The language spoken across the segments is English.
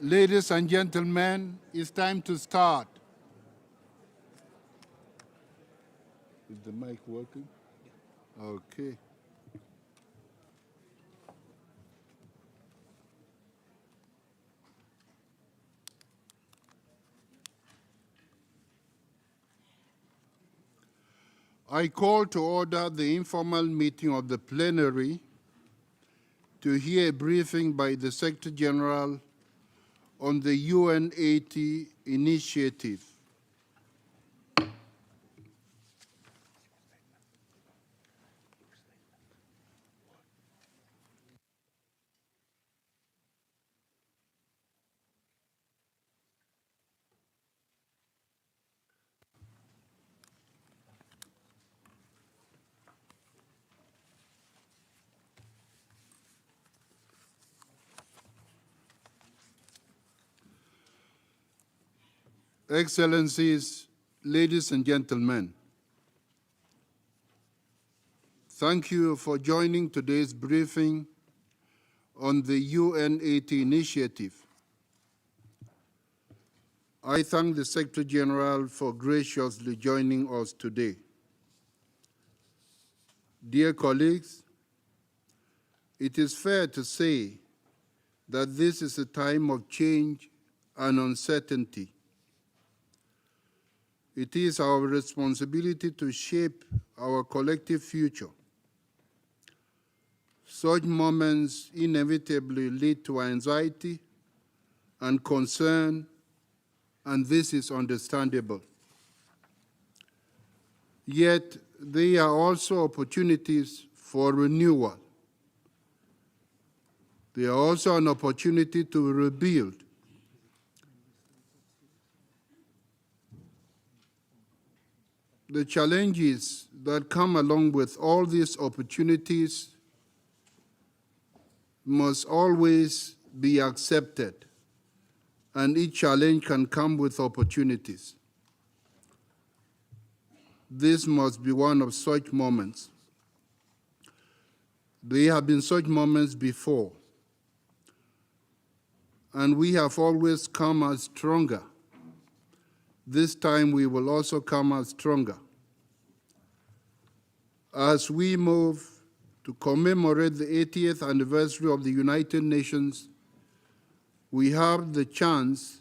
Ladies and gentlemen, it's time to start. Is the mic working? Okay. I call to order the informal meeting of the plenary to hear a briefing by the Secretary General on the UN80 Initiative. Excellencies, ladies and gentlemen, thank you for joining today's briefing on the UN80 Initiative. I thank the Secretary General for graciously joining us today. Dear colleagues, it is fair to say that this is a time of change and uncertainty. It is our responsibility to shape our collective future. Such moments inevitably lead to anxiety and concern, and this is understandable. Yet, there are also opportunities for renewal. There are also an opportunity to rebuild. The challenges that come along with all these opportunities must always be accepted, and each challenge can come with opportunities. This must be one of such moments. There have been such moments before, and we have always come out stronger. This time we will also come out stronger. As we move to commemorate the 80th anniversary of the United Nations, we have the chance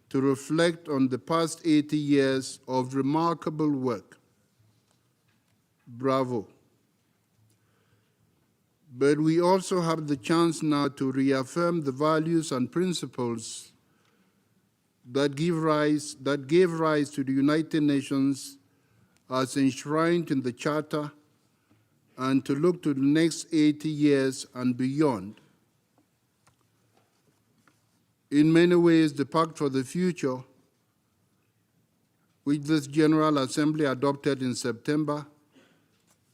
to reflect on the past 80 years of remarkable work. Bravo. But we also have the chance now to reaffirm the values and principles that gave rise to the United Nations as enshrined in the Charter, and to look to the next 80 years and beyond. In many ways, the Pact for the Future, which this General Assembly adopted in September,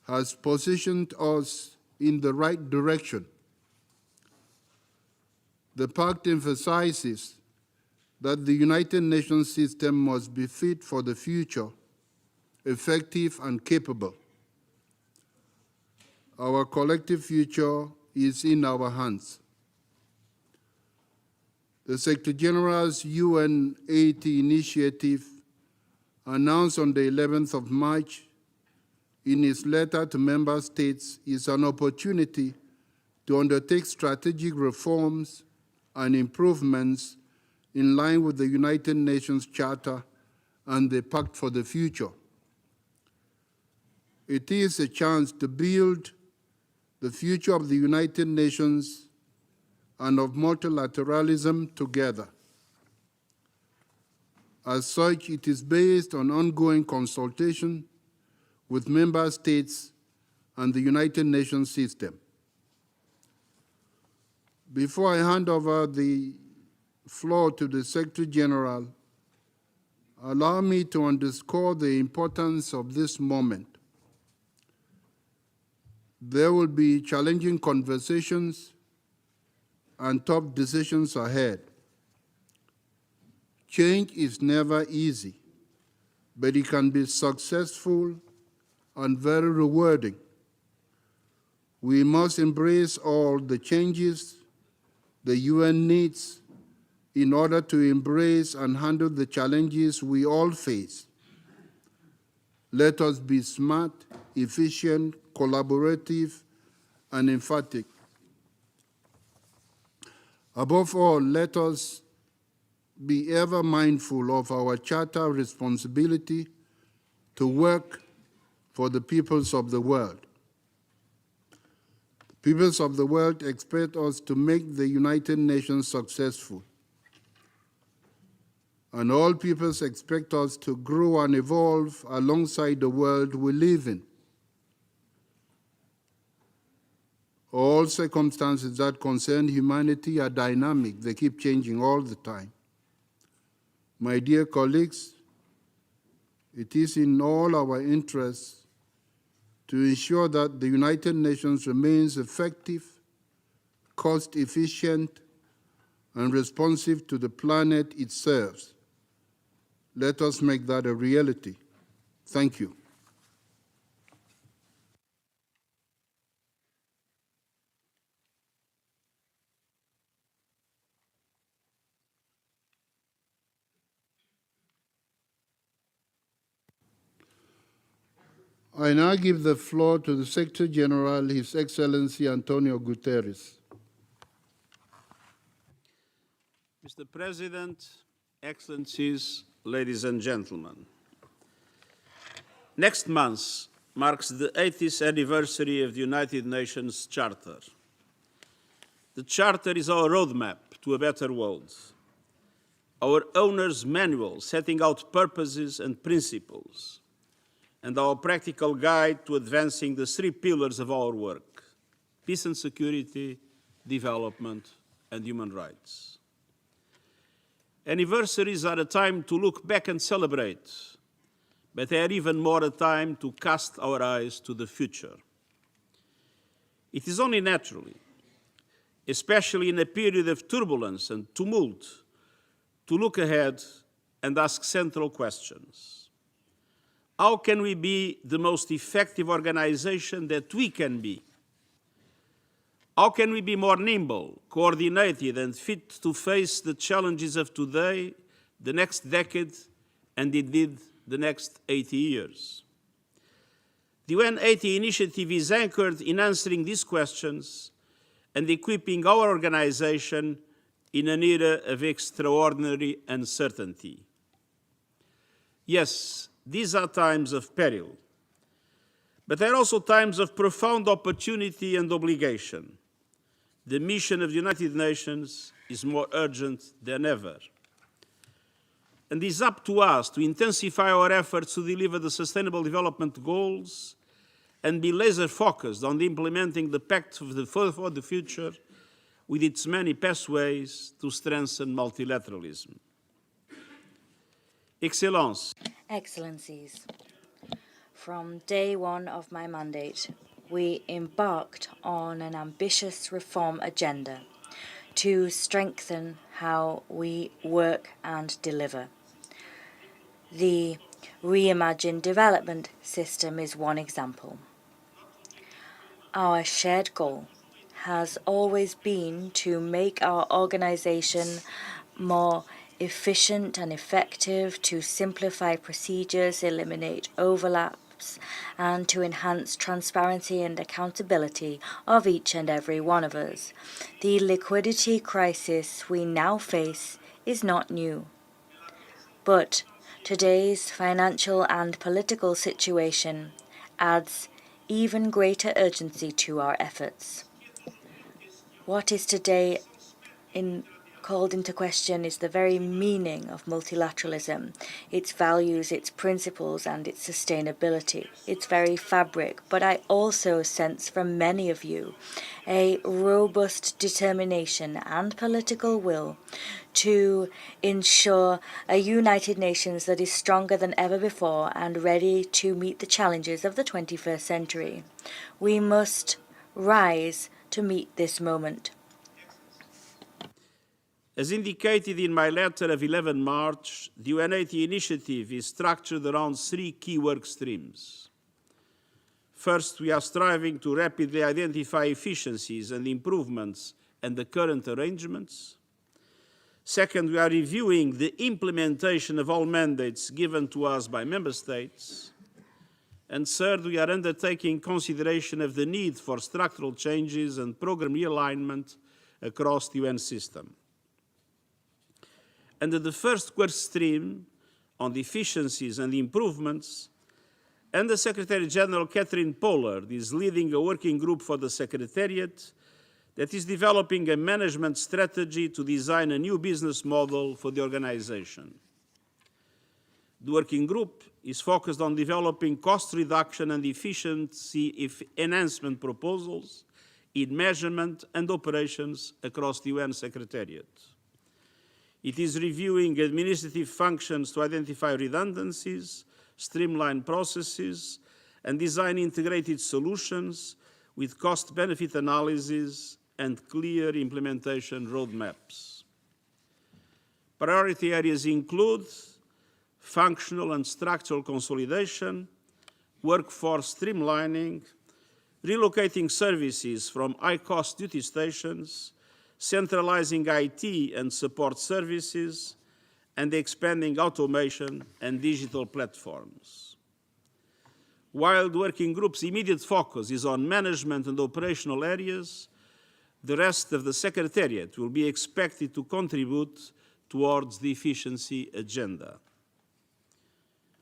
has positioned us in the right direction. The Pact emphasizes that the United Nations system must be fit for the future, effective and capable. Our collective future is in our hands. The Secretary General's UN80 Initiative, announced on the 11th of March in his letter to member states, is an opportunity to undertake strategic reforms and improvements in line with the United Nations Charter and the Pact for the Future. It is a chance to build the future of the United Nations and of multilateralism together. As such, it is based on ongoing consultation with member states and the United Nations system. Before I hand over the floor to the Secretary General, allow me to underscore the importance of this moment. There will be challenging conversations and tough decisions ahead. Change is never easy, but it can be successful and very rewarding. We must embrace all the changes the UN needs in order to embrace and handle the challenges we all face. Let us be smart, efficient, collaborative, and emphatic. Above all, let us be ever mindful of our charter responsibility to work for the peoples of the world. The peoples of the world expect us to make the United Nations successful. And all peoples expect us to grow and evolve alongside the world we live in. All circumstances that concern humanity are dynamic. They keep changing all the time. My dear colleagues, it is in all our interests to ensure that the United Nations remains effective, cost-efficient, and responsive to the planet it serves. Let us make that a reality. Thank you. I now give the floor to the Secretary General, His Excellency Antonio Guterres. Mr. President, Excellencies, ladies and gentlemen, next month marks the 80th anniversary of the United Nations Charter. The Charter is our roadmap to a better world, our owner's manual setting out purposes and principles, and our practical guide to advancing the three pillars of our work: peace and security, development, and human rights. Anniversaries are a time to look back and celebrate, but they are even more a time to cast our eyes to the future. It is only naturally, especially in a period of turbulence and tumult, to look ahead and ask central questions. How can we be the most effective organization that we can be? How can we be more nimble, coordinated, and fit to face the challenges of today, the next decade, and indeed the next 80 years? The UN80 Initiative is anchored in answering these questions and equipping our organization in an era of extraordinary uncertainty. Yes, these are times of peril, but they are also times of profound opportunity and obligation. The mission of the United Nations is more urgent than ever. And it is up to us to intensify our efforts to deliver the Sustainable Development Goals and be laser-focused on implementing the Pact for the Future with its many pathways to strengthen multilateralism. Excellencies, from day one of my mandate, we embarked on an ambitious reform agenda to strengthen how we work and deliver. The reimagined development system is one example. Our shared goal has always been to make our organization more efficient and effective, to simplify procedures, eliminate overlaps, and to enhance transparency and accountability of each and every one of us. The liquidity crisis we now face is not new, but today's financial and political situation adds even greater urgency to our efforts. What is today called into question is the very meaning of multilateralism, its values, its principles, and its sustainability, its very fabric. But I also sense from many of you a robust determination and political will to ensure a United Nations that is stronger than ever before and ready to meet the challenges of the 21st century. We must rise to meet this moment. As indicated in my letter of 11 March, the UN80 Initiative is structured around three key work streams. First, we are striving to rapidly identify efficiencies and improvements in the current arrangements. Second, we are reviewing the implementation of all mandates given to us by member states. And third, we are undertaking consideration of the need for structural changes and program realignment across the UN system. Under the first work stream on the efficiencies and the improvements, Under Secretary General Catherine Pollard is leading a working group for the Secretariat that is developing a management strategy to design a new business model for the organization. The working group is focused on developing cost reduction and efficiency enhancement proposals in measurement and operations across the UN Secretariat. It is reviewing administrative functions to identify redundancies, streamline processes, and design integrated solutions with cost-benefit analysis and clear implementation roadmaps. Priority areas include functional and structural consolidation, workforce streamlining, relocating services from high-cost duty stations, centralizing IT and support services, and expanding automation and digital platforms. While the working group's immediate focus is on management and operational areas, the rest of the Secretariat will be expected to contribute towards the efficiency agenda.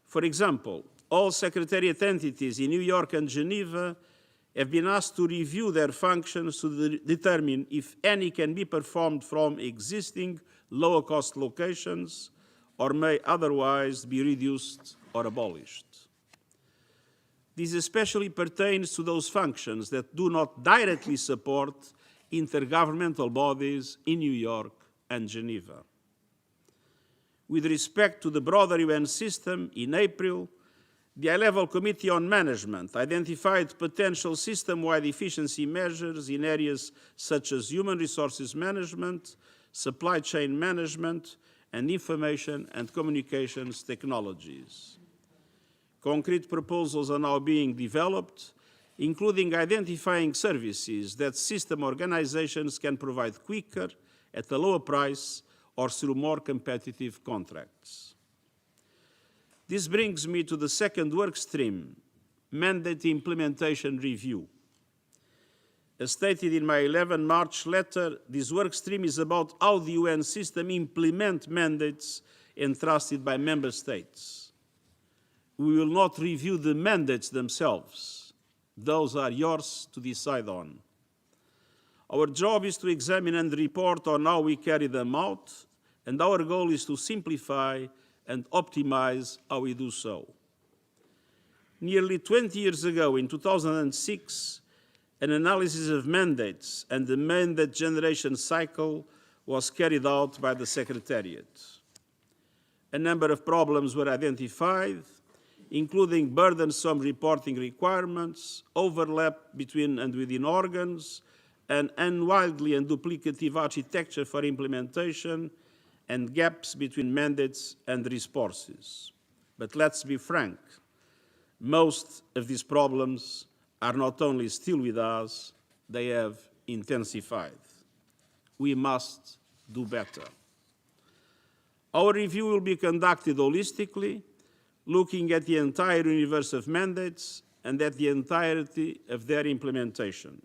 For example, all Secretariat entities in New York and Geneva have been asked to review their functions to determine if any can be performed from existing lower-cost locations or may otherwise be reduced or abolished. This especially pertains to those functions that do not directly support intergovernmental bodies in New York and Geneva. With respect to the broader UN system, in April, the High-Level Committee on Management identified potential system-wide efficiency measures in areas such as human resources management, supply chain management, and information and communications technologies. Concrete proposals are now being developed, including identifying services that system organizations can provide quicker, at a lower price, or through more competitive contracts. This brings me to the second work stream, mandate implementation review. As stated in my 11 March letter, this work stream is about how the UN system implements mandates entrusted by member states. We will not review the mandates themselves. Those are yours to decide on. Our job is to examine and report on how we carry them out, and our goal is to simplify and optimize how we do so. Nearly 20 years ago, in 2006, an analysis of mandates and the mandate generation cycle was carried out by the Secretariat. A number of problems were identified, including burdensome reporting requirements, overlap between and within organs, an unwieldy and duplicative architecture for implementation, and gaps between mandates and resources. But let's be frank, most of these problems are not only still with us, they have intensified. We must do better. Our review will be conducted holistically, looking at the entire universe of mandates and at the entirety of their implementation.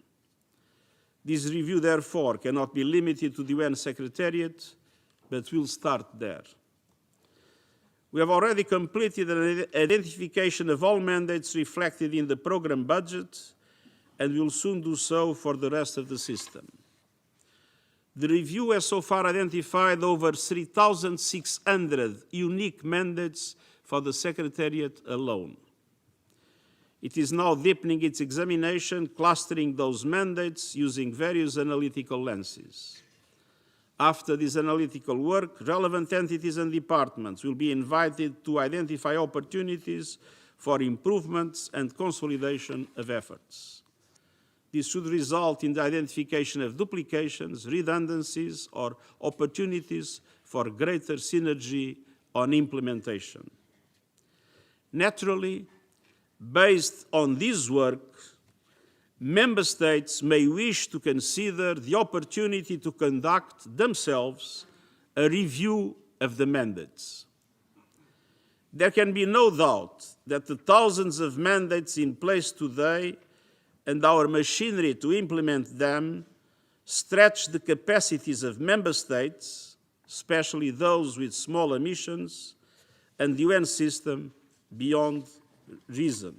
This review, therefore, cannot be limited to the UN Secretariat, but we'll start there. We have already completed an identification of all mandates reflected in the program budget, and will soon do so for the rest of the system. The review has so far identified over 3,600 unique mandates for the Secretariat alone. It is now deepening its examination, clustering those mandates using various analytical lenses. After this analytical work, relevant entities and departments will be invited to identify opportunities for improvements and consolidation of efforts. This should result in the identification of duplications, redundancies, or opportunities for greater synergy on implementation. Naturally, based on this work, member states may wish to consider the opportunity to conduct themselves a review of the mandates. There can be no doubt that the thousands of mandates in place today and our machinery to implement them stretch the capacities of member states, especially those with small emissions, and the UN system beyond reason.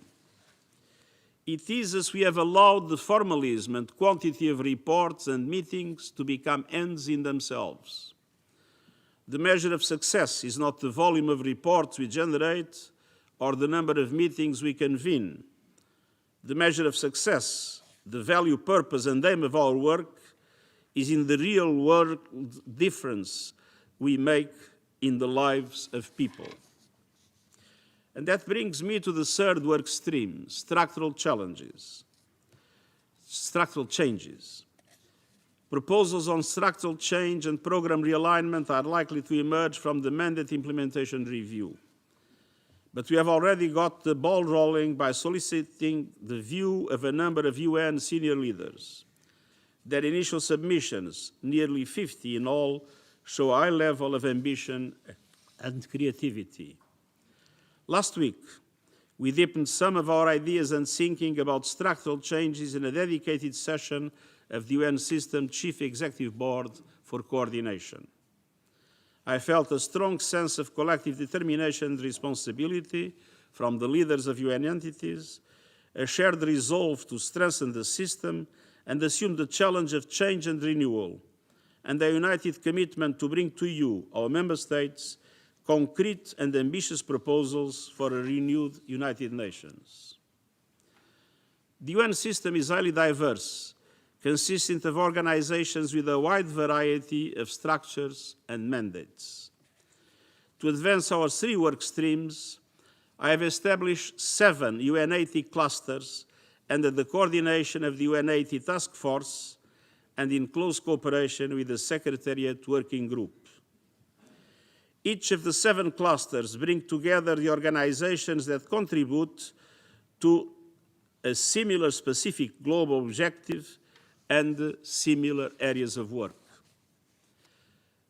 It is as we have allowed the formalism and quantity of reports and meetings to become ends in themselves. The measure of success is not the volume of reports we generate or the number of meetings we convene. The measure of success, the value, purpose, and aim of our work is in the real world difference we make in the lives of people. And that brings me to the third work stream, structural changes. Proposals on structural change and program realignment are likely to emerge from the mandate implementation review. But we have already got the ball rolling by soliciting the view of a number of UN senior leaders. Their initial submissions, nearly 50 in all, show a high level of ambition and creativity. Last week, we deepened some of our ideas and thinking about structural changes in a dedicated session of the UN System Chief Executive Board for coordination. I felt a strong sense of collective determination and responsibility from the leaders of UN entities, a shared resolve to strengthen the system and assume the challenge of change and renewal, and a united commitment to bring to you, our member states, concrete and ambitious proposals for a renewed United Nations. The UN system is highly diverse, consisting of organizations with a wide variety of structures and mandates. To advance our three work streams, I have established 7 UN80 clusters under the coordination of the UN80 Task Force and in close cooperation with the Secretariat Working Group. Each of the 7 clusters bring together the organizations that contribute to a similar specific global objective and similar areas of work.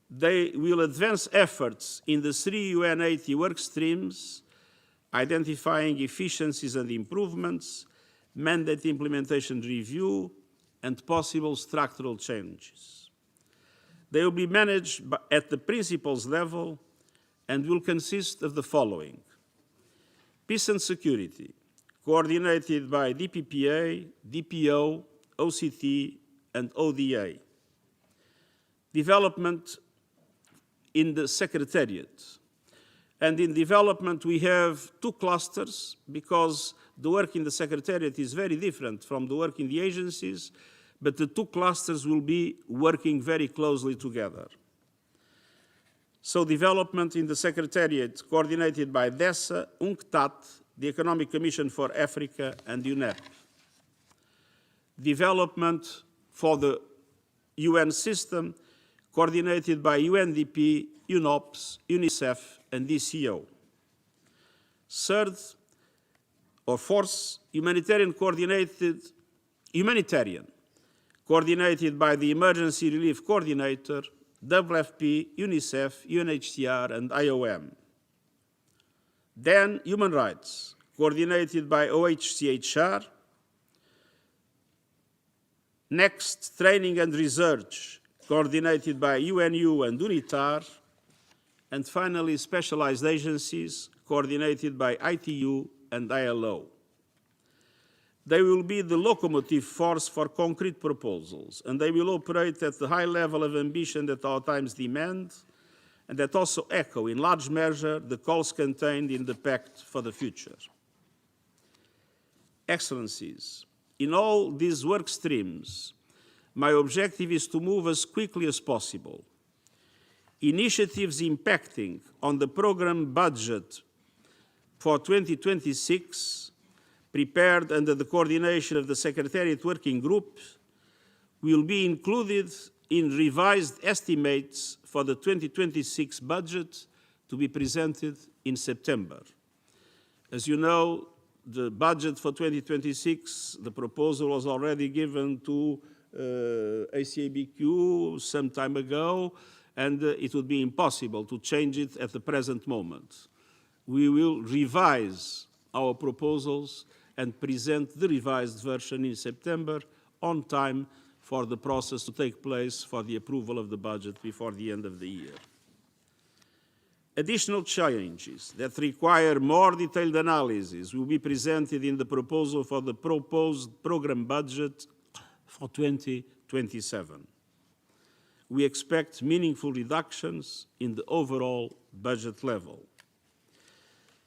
They will advance efforts in the 3 UN80 work streams, identifying efficiencies and improvements, mandate implementation review, and possible structural changes. They will be managed at the principles level and will consist of the following: peace and security, coordinated by DPPA, DPO, OCT, and ODA. Development in the Secretariat. And in development, we have 2 clusters because the work in the Secretariat is very different from the work in the agencies, but the 2 clusters will be working very closely together. So development in the Secretariat, coordinated by DESA, UNCTAD, the Economic Commission for Africa, and UNEP. Development for the UN system, coordinated by UNDP, UNOPS, UNICEF, and DCO. Fourth, humanitarian, coordinated by the Emergency Relief Coordinator, WFP, UNICEF, UNHCR, and IOM. Then human rights, coordinated by OHCHR. Next, training and research, coordinated by UNU and UNITAR. And finally, specialized agencies, coordinated by ITU and ILO. They will be the locomotive force for concrete proposals, and they will operate at the high level of ambition that our times demand, and that also echo in large measure the calls contained in the Pact for the Future. Excellencies, in all these work streams, my objective is to move as quickly as possible. Initiatives impacting on the program budget for 2026, prepared under the coordination of the Secretariat Working Group, will be included in revised estimates for the 2026 budget to be presented in September. As you know, the budget for 2026, the proposal was already given to ACABQ some time ago, and it would be impossible to change it at the present moment. We will revise our proposals and present the revised version in September on time for the process to take place for the approval of the budget before the end of the year. Additional changes that require more detailed analysis will be presented in the proposal for the proposed program budget for 2027. We expect meaningful reductions in the overall budget level.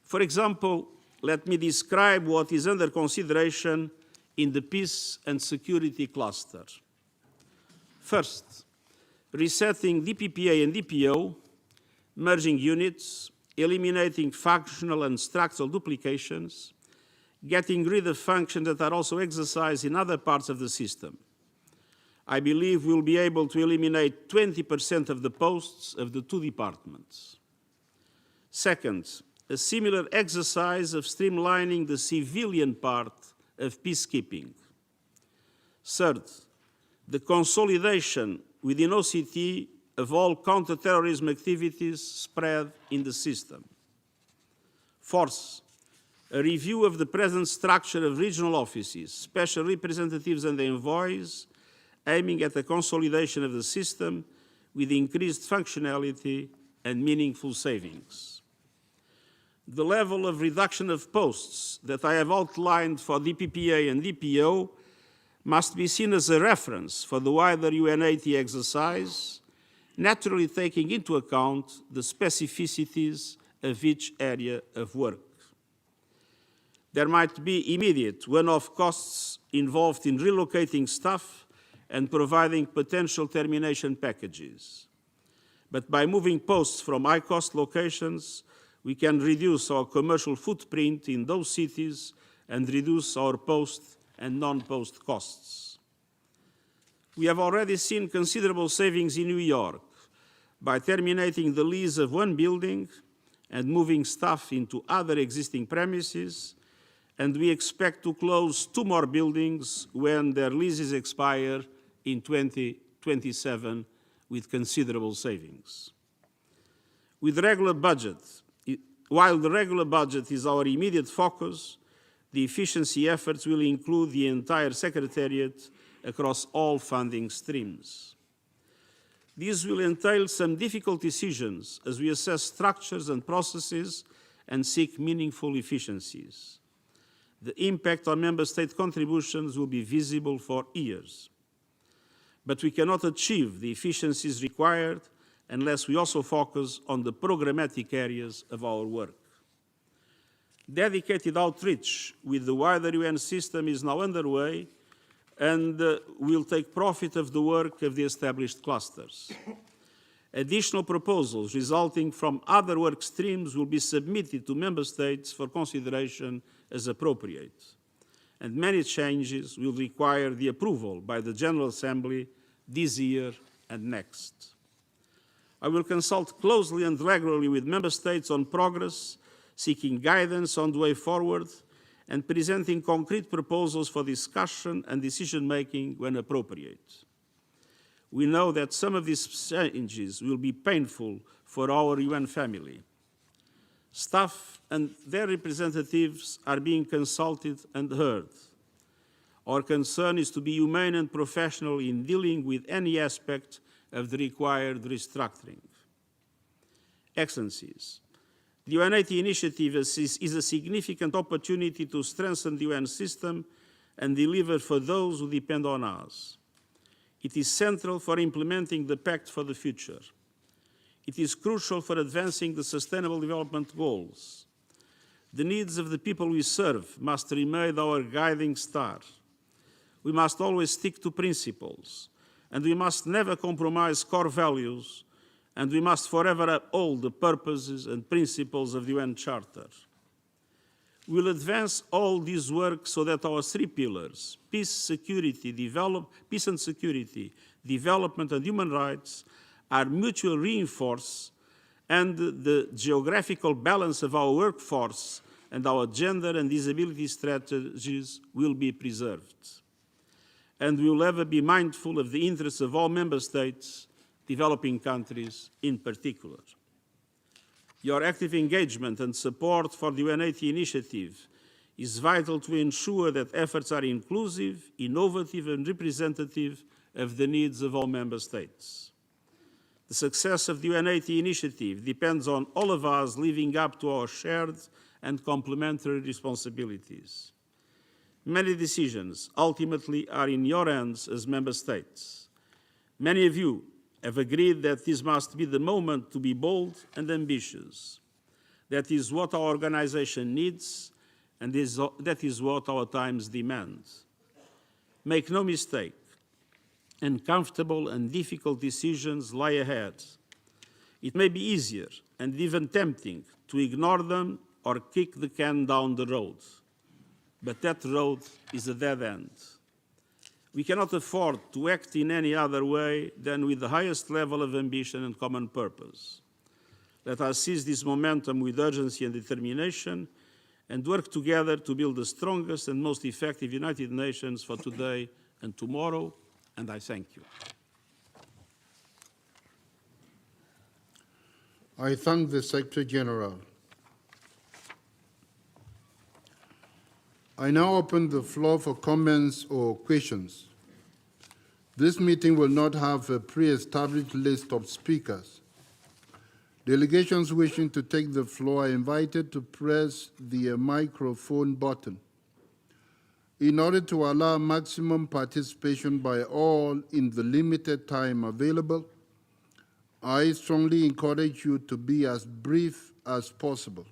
For example, let me describe what is under consideration in the peace and security cluster. First, resetting DPPA and DPO, merging units, eliminating functional and structural duplications, getting rid of functions that are also exercised in other parts of the system. I believe we'll be able to eliminate 20% of the posts of the two departments. Second, a similar exercise of streamlining the civilian part of peacekeeping. Third, the consolidation within OCT of all counter-terrorism activities spread in the system. Fourth, a review of the present structure of regional offices, special representatives and envoys, aiming at the consolidation of the system with increased functionality and meaningful savings. The level of reduction of posts that I have outlined for DPPA and DPO must be seen as a reference for the wider UN80 exercise, naturally taking into account the specificities of each area of work. There might be immediate one-off costs involved in relocating staff and providing potential termination packages. But by moving posts from high-cost locations, we can reduce our commercial footprint in those cities and reduce our post and non-post costs. We have already seen considerable savings in New York by terminating the lease of one building and moving staff into other existing premises, and we expect to close 2 more buildings when their leases expire in 2027 with considerable savings. While the regular budget is our immediate focus, the efficiency efforts will include the entire Secretariat across all funding streams. These will entail some difficult decisions as we assess structures and processes and seek meaningful efficiencies. The impact on member state contributions will be visible for years. But we cannot achieve the efficiencies required unless we also focus on the programmatic areas of our work. Dedicated outreach with the wider UN system is now underway and will take profit of the work of the established clusters. Additional proposals resulting from other work streams will be submitted to member states for consideration as appropriate. And many changes will require the approval by the General Assembly this year and next. I will consult closely and regularly with member states on progress, seeking guidance on the way forward, and presenting concrete proposals for discussion and decision-making when appropriate. We know that some of these changes will be painful for our UN family. Staff and their representatives are being consulted and heard. Our concern is to be humane and professional in dealing with any aspect of the required restructuring. Excellencies, the UN80 Initiative is a significant opportunity to strengthen the UN system and deliver for those who depend on us. It is central for implementing the Pact for the Future. It is crucial for advancing the Sustainable Development Goals. The needs of the people we serve must remain our guiding star. We must always stick to principles, and we must never compromise core values, and we must forever uphold the purposes and principles of the UN Charter. We will advance all this work so that our 3 pillars, peace and security, development and human rights, are mutually reinforced, and the geographical balance of our workforce and our gender and disability strategies will be preserved. And we will ever be mindful of the interests of all member states developing countries in particular. Your active engagement and support for the UN80 Initiative is vital to ensure that efforts are inclusive, innovative, and representative of the needs of all member states. The success of the UN80 Initiative depends on all of us living up to our shared and complementary responsibilities. Many decisions ultimately are in your hands as member states. Many of you have agreed that this must be the moment to be bold and ambitious. That is what our organization needs, and that is what our times demand. Make no mistake, uncomfortable and difficult decisions lie ahead. It may be easier and even tempting to ignore them or kick the can down the road, but that road is a dead end. We cannot afford to act in any other way than with the highest level of ambition and common purpose. Let us seize this momentum with urgency and determination and work together to build the strongest and most effective United Nations for today and tomorrow, and I thank you. I thank the Secretary General. I now open the floor for comments or questions. This meeting will not have a pre-established list of speakers. Delegations wishing to take the floor are invited to press the microphone button. In order to allow maximum participation by all in the limited time available, I strongly encourage you to be as brief as possible.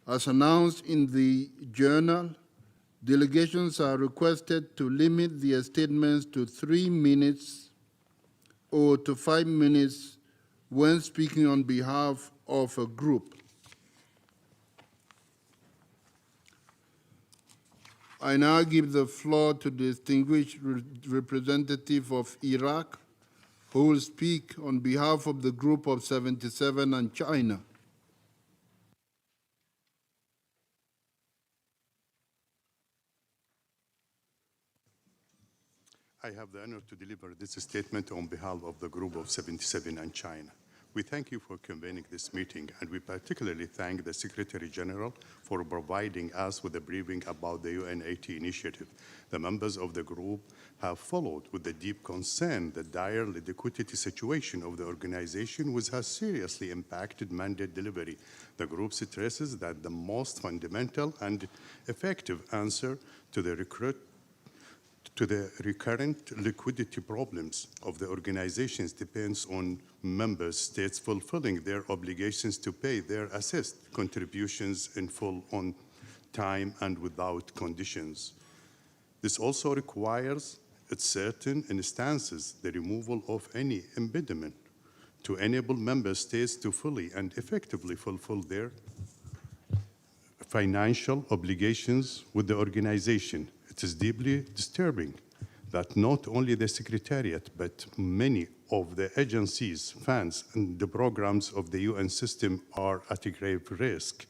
As announced in the journal, delegations are requested to limit their statements to 3 minutes or to 5 minutes when speaking on behalf of a group. I now give the floor to the distinguished representative of Iraq, who will speak on behalf of the Group of 77 and China. I have the honor to deliver this statement on behalf of the Group of 77 and China. We thank you for convening this meeting, and we particularly thank the Secretary General for providing us with a briefing about the UN80 Initiative. The members of the group have followed with the deep concern the dire liquidity situation of the organization, which has seriously impacted mandate delivery. The group stresses that the most fundamental and effective answer to the recurrent liquidity problems of the organizations depends on member states fulfilling their obligations to pay their assessed contributions in full, on time, and without conditions. This also requires, at certain instances, the removal of any impediment to enable member states to fully and effectively fulfill their financial obligations with the organization. It is deeply disturbing that not only the Secretariat, but many of the agencies, funds, and the programs of the UN system are at a grave risk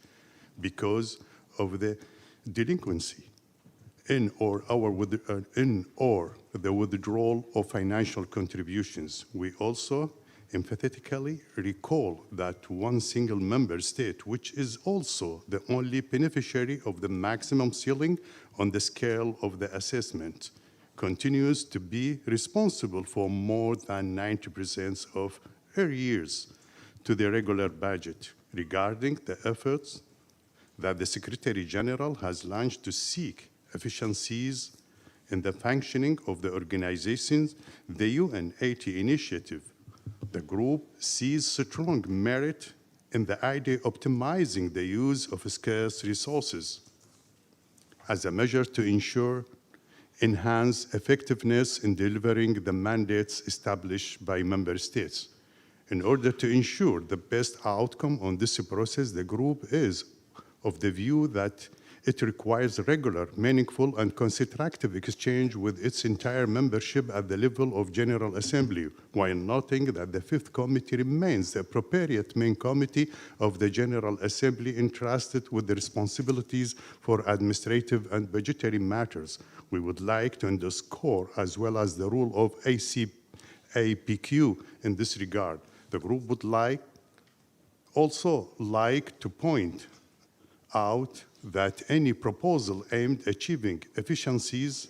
because of the delinquency in or the withdrawal of financial contributions. We also emphatically recall that one single member state, which is also the only beneficiary of the maximum ceiling on the scale of the assessment, continues to be responsible for more than 90% of arrears to the regular budget. Regarding the efforts that the Secretary General has launched to seek efficiencies in the functioning of the organizations, the UN80 Initiative, the group sees strong merit in the idea of optimizing the use of scarce resources as a measure to ensure enhanced effectiveness in delivering the mandates established by member states. In order to ensure the best outcome on this process, the group is of the view that it requires regular, meaningful, and constructive exchange with its entire membership at the level of General Assembly, while noting that the Fifth Committee remains the appropriate main committee of the General Assembly entrusted with the responsibilities for administrative and budgetary matters. We would like to underscore, as well as the role of APQ in this regard. The group would also like to point out that any proposal aimed at achieving efficiencies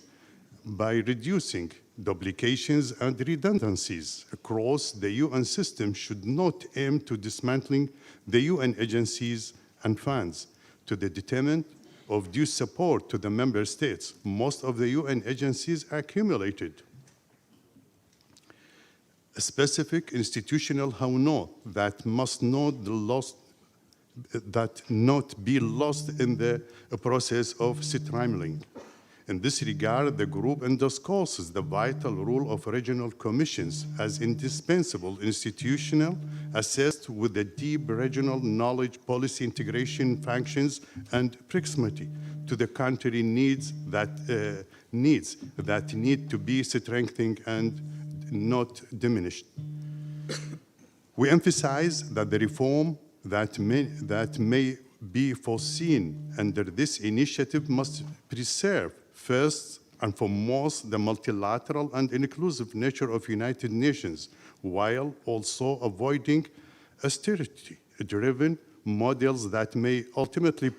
by reducing duplications and redundancies across the UN system should not aim to dismantling the UN agencies and funds to the detriment of due support to the member states. Most of the UN agencies accumulated a specific institutional how-no that must not be lost in the process of streamlining. In this regard, the group underscores the vital role of regional commissions as indispensable institutional assessed with the deep regional knowledge, policy integration functions, and proximity to the country needs that need to be strengthened and not diminished. We emphasize that the reform that may be foreseen under this initiative must preserve first and foremost the multilateral and inclusive nature of United Nations, while also avoiding austerity-driven models that may ultimately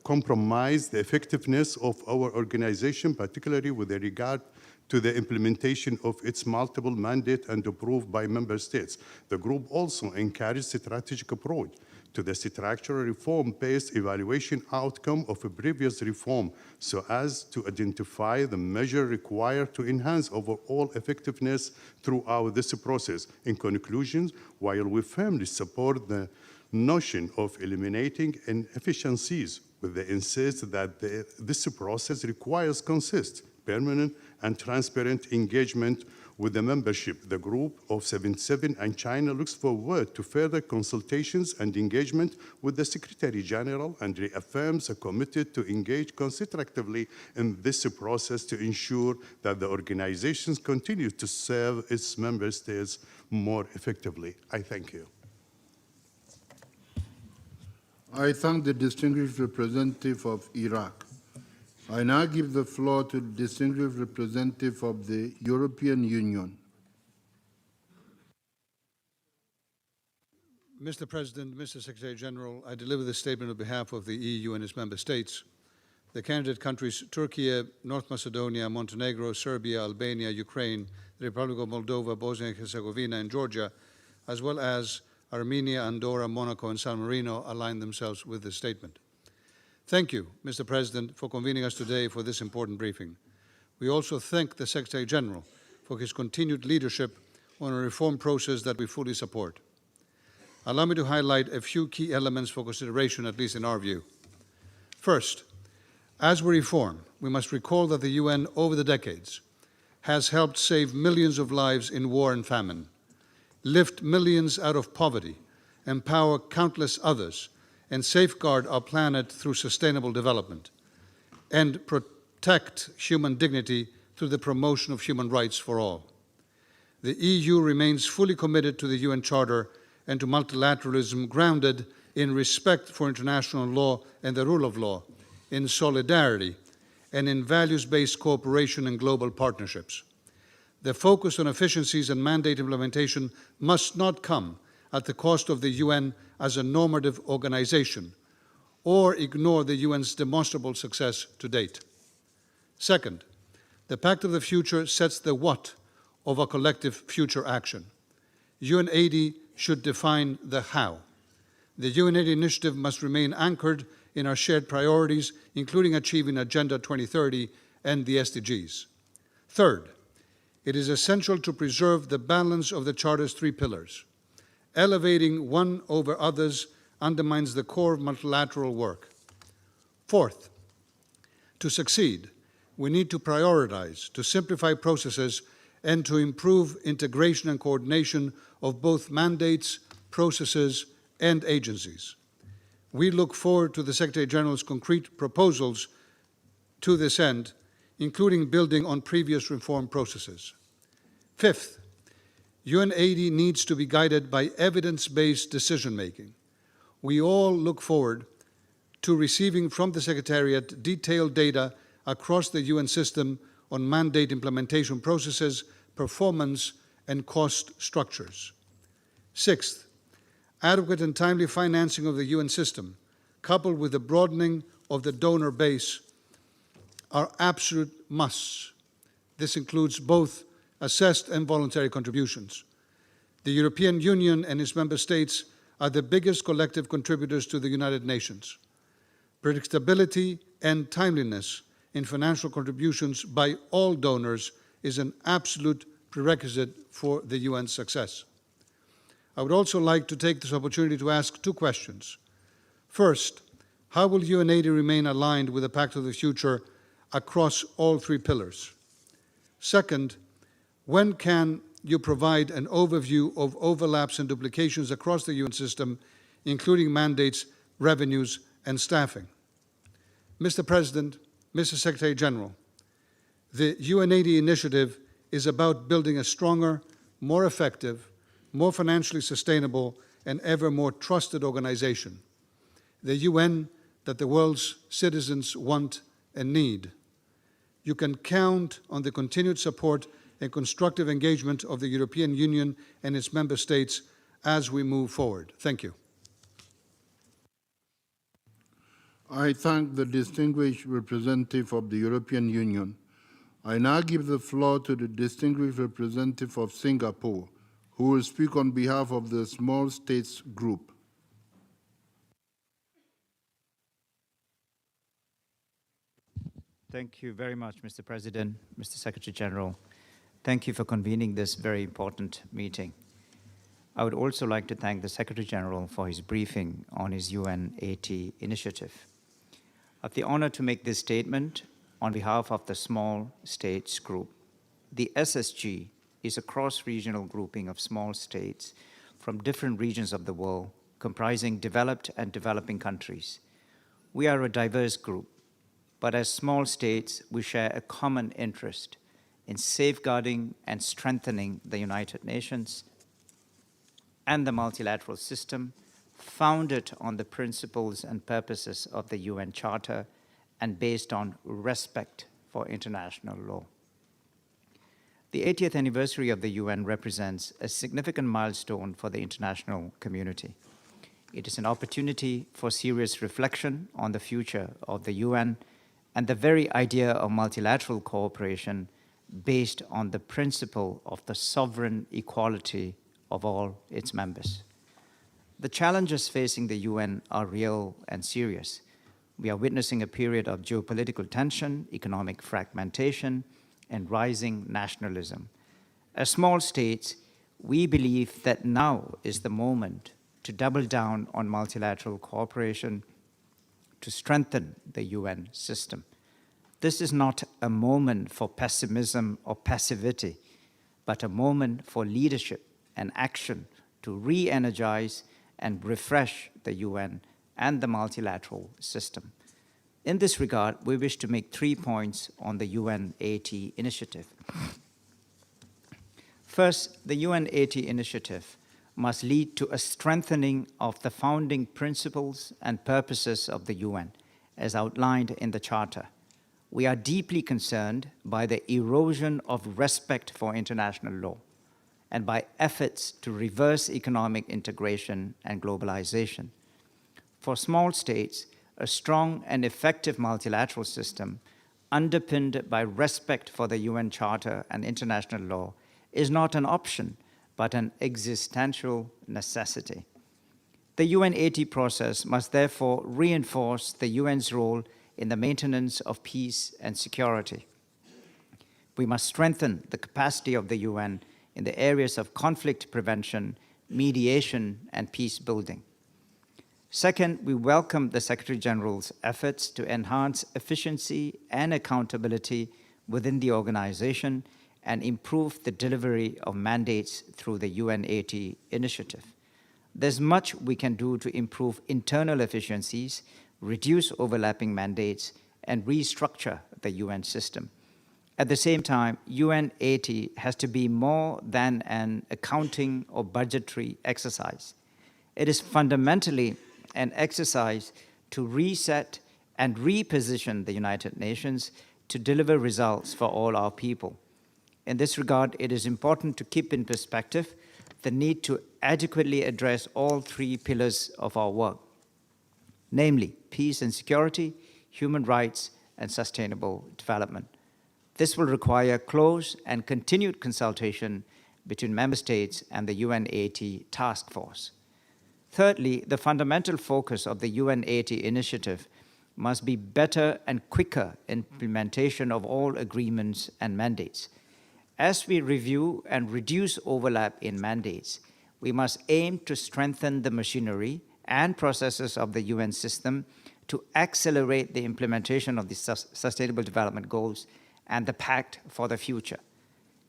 compromise the effectiveness of our organization, particularly with regard to the implementation of its multiple mandate and approved by member states. The group also encourages a strategic approach to the structural reform-based evaluation outcome of a previous reform so as to identify the measure required to enhance overall effectiveness throughout this process. In conclusion, while we firmly support the notion of eliminating inefficiencies with the insist that this process requires consistent, permanent, and transparent engagement with the membership. The Group of 77 and China looks forward to further consultations and engagement with the Secretary General and reaffirms a commitment to engage constructively in this process to ensure that the organizations continue to serve its member states more effectively. I thank you. I thank the distinguished representative of Iraq. I now give the floor to the distinguished representative of the European Union. Mr. President, Mr. Secretary General, I deliver this statement on behalf of the EU and its member states. The candidate countries Turkey, North Macedonia, Montenegro, Serbia, Albania, Ukraine, the Republic of Moldova, Bosnia and Herzegovina, and Georgia, as well as Armenia, Andorra, Monaco, and San Marino align themselves with this statement. Thank you, Mr. President, for convening us today for this important briefing. We also thank the Secretary General for his continued leadership on a reform process that we fully support. Allow me to highlight a few key elements for consideration, at least in our view. First, as we reform, we must recall that the UN over the decades has helped save millions of lives in war and famine, lift millions out of poverty, empower countless others, and safeguard our planet through sustainable development, and protect human dignity through the promotion of human rights for all. The EU remains fully committed to the UN Charter and to multilateralism grounded in respect for international law and the rule of law, in solidarity, and in values-based cooperation and global partnerships. The focus on efficiencies and mandate implementation must not come at the cost of the UN as a normative organization, or ignore the UN's demonstrable success to date. Second, the Pact of the Future sets the what of our collective future action. UN80 should define the how. The UN80 Initiative must remain anchored in our shared priorities, including achieving Agenda 2030 and the SDGs. Third, it is essential to preserve the balance of the Charter's three pillars. Elevating one over others undermines the core of multilateral work. Fourth, to succeed, we need to prioritize, to simplify processes, and to improve integration and coordination of both mandates, processes, and agencies. We look forward to the Secretary General's concrete proposals to this end, including building on previous reform processes. Fifth, UN80 needs to be guided by evidence-based decision-making. We all look forward to receiving from the Secretariat detailed data across the UN system on mandate implementation processes, performance, and cost structures. Sixth, adequate and timely financing of the UN system, coupled with the broadening of the donor base, are absolute musts. This includes both assessed and voluntary contributions. The European Union and its member states are the biggest collective contributors to the United Nations. Predictability and timeliness in financial contributions by all donors is an absolute prerequisite for the UN's success. I would also like to take this opportunity to ask two questions. First, how will UN80 remain aligned with the Pact of the Future across all three pillars? Second, when can you provide an overview of overlaps and duplications across the UN system, including mandates, revenues, and staffing? Mr. President, Mr. Secretary General, the UN80 initiative is about building a stronger, more effective, more financially sustainable, and ever more trusted organization, the UN that the world's citizens want and need. You can count on the continued support and constructive engagement of the European Union and its member states as we move forward. Thank you. I thank the distinguished representative of the European Union. I now give the floor to the distinguished representative of Singapore, who will speak on behalf of the Small States Group. Thank you very much, Mr. President, Mr. Secretary General. Thank you for convening this very important meeting. I would also like to thank the Secretary General for his briefing on his UN80 initiative. I have the honor to make this statement on behalf of the Small States Group. The SSG is a cross-regional grouping of small states from different regions of the world, comprising developed and developing countries. We are a diverse group, but as small states, we share a common interest in safeguarding and strengthening the United Nations and the multilateral system founded on the principles and purposes of the UN Charter and based on respect for international law. The 80th anniversary of the UN represents a significant milestone for the international community. It is an opportunity for serious reflection on the future of the UN and the very idea of multilateral cooperation based on the principle of the sovereign equality of all its members. The challenges facing the UN are real and serious. We are witnessing a period of geopolitical tension, economic fragmentation, and rising nationalism. As small states, we believe that now is the moment to double down on multilateral cooperation to strengthen the UN system. This is not a moment for pessimism or passivity, but a moment for leadership and action to re-energize and refresh the UN and the multilateral system. In this regard, we wish to make 3 points on the UN80 initiative. First, the UN80 initiative must lead to a strengthening of the founding principles and purposes of the UN, as outlined in the Charter. We are deeply concerned by the erosion of respect for international law and by efforts to reverse economic integration and globalization. For small states, a strong and effective multilateral system underpinned by respect for the UN Charter and international law is not an option, but an existential necessity. The UN80 process must therefore reinforce the UN's role in the maintenance of peace and security. We must strengthen the capacity of the UN in the areas of conflict prevention, mediation, and peace building. Second, we welcome the Secretary General's efforts to enhance efficiency and accountability within the organization and improve the delivery of mandates through the UN80 initiative. There's much we can do to improve internal efficiencies, reduce overlapping mandates, and restructure the UN system. At the same time, UN80 has to be more than an accounting or budgetary exercise. It is fundamentally an exercise to reset and reposition the United Nations to deliver results for all our people. In this regard, it is important to keep in perspective the need to adequately address all three pillars of our work, namely peace and security, human rights, and sustainable development. This will require close and continued consultation between member states and the UN80 task force. Thirdly, the fundamental focus of the UN80 initiative must be better and quicker implementation of all agreements and mandates. As we review and reduce overlap in mandates, we must aim to strengthen the machinery and processes of the UN system to accelerate the implementation of the Sustainable Development Goals and the Pact for the Future.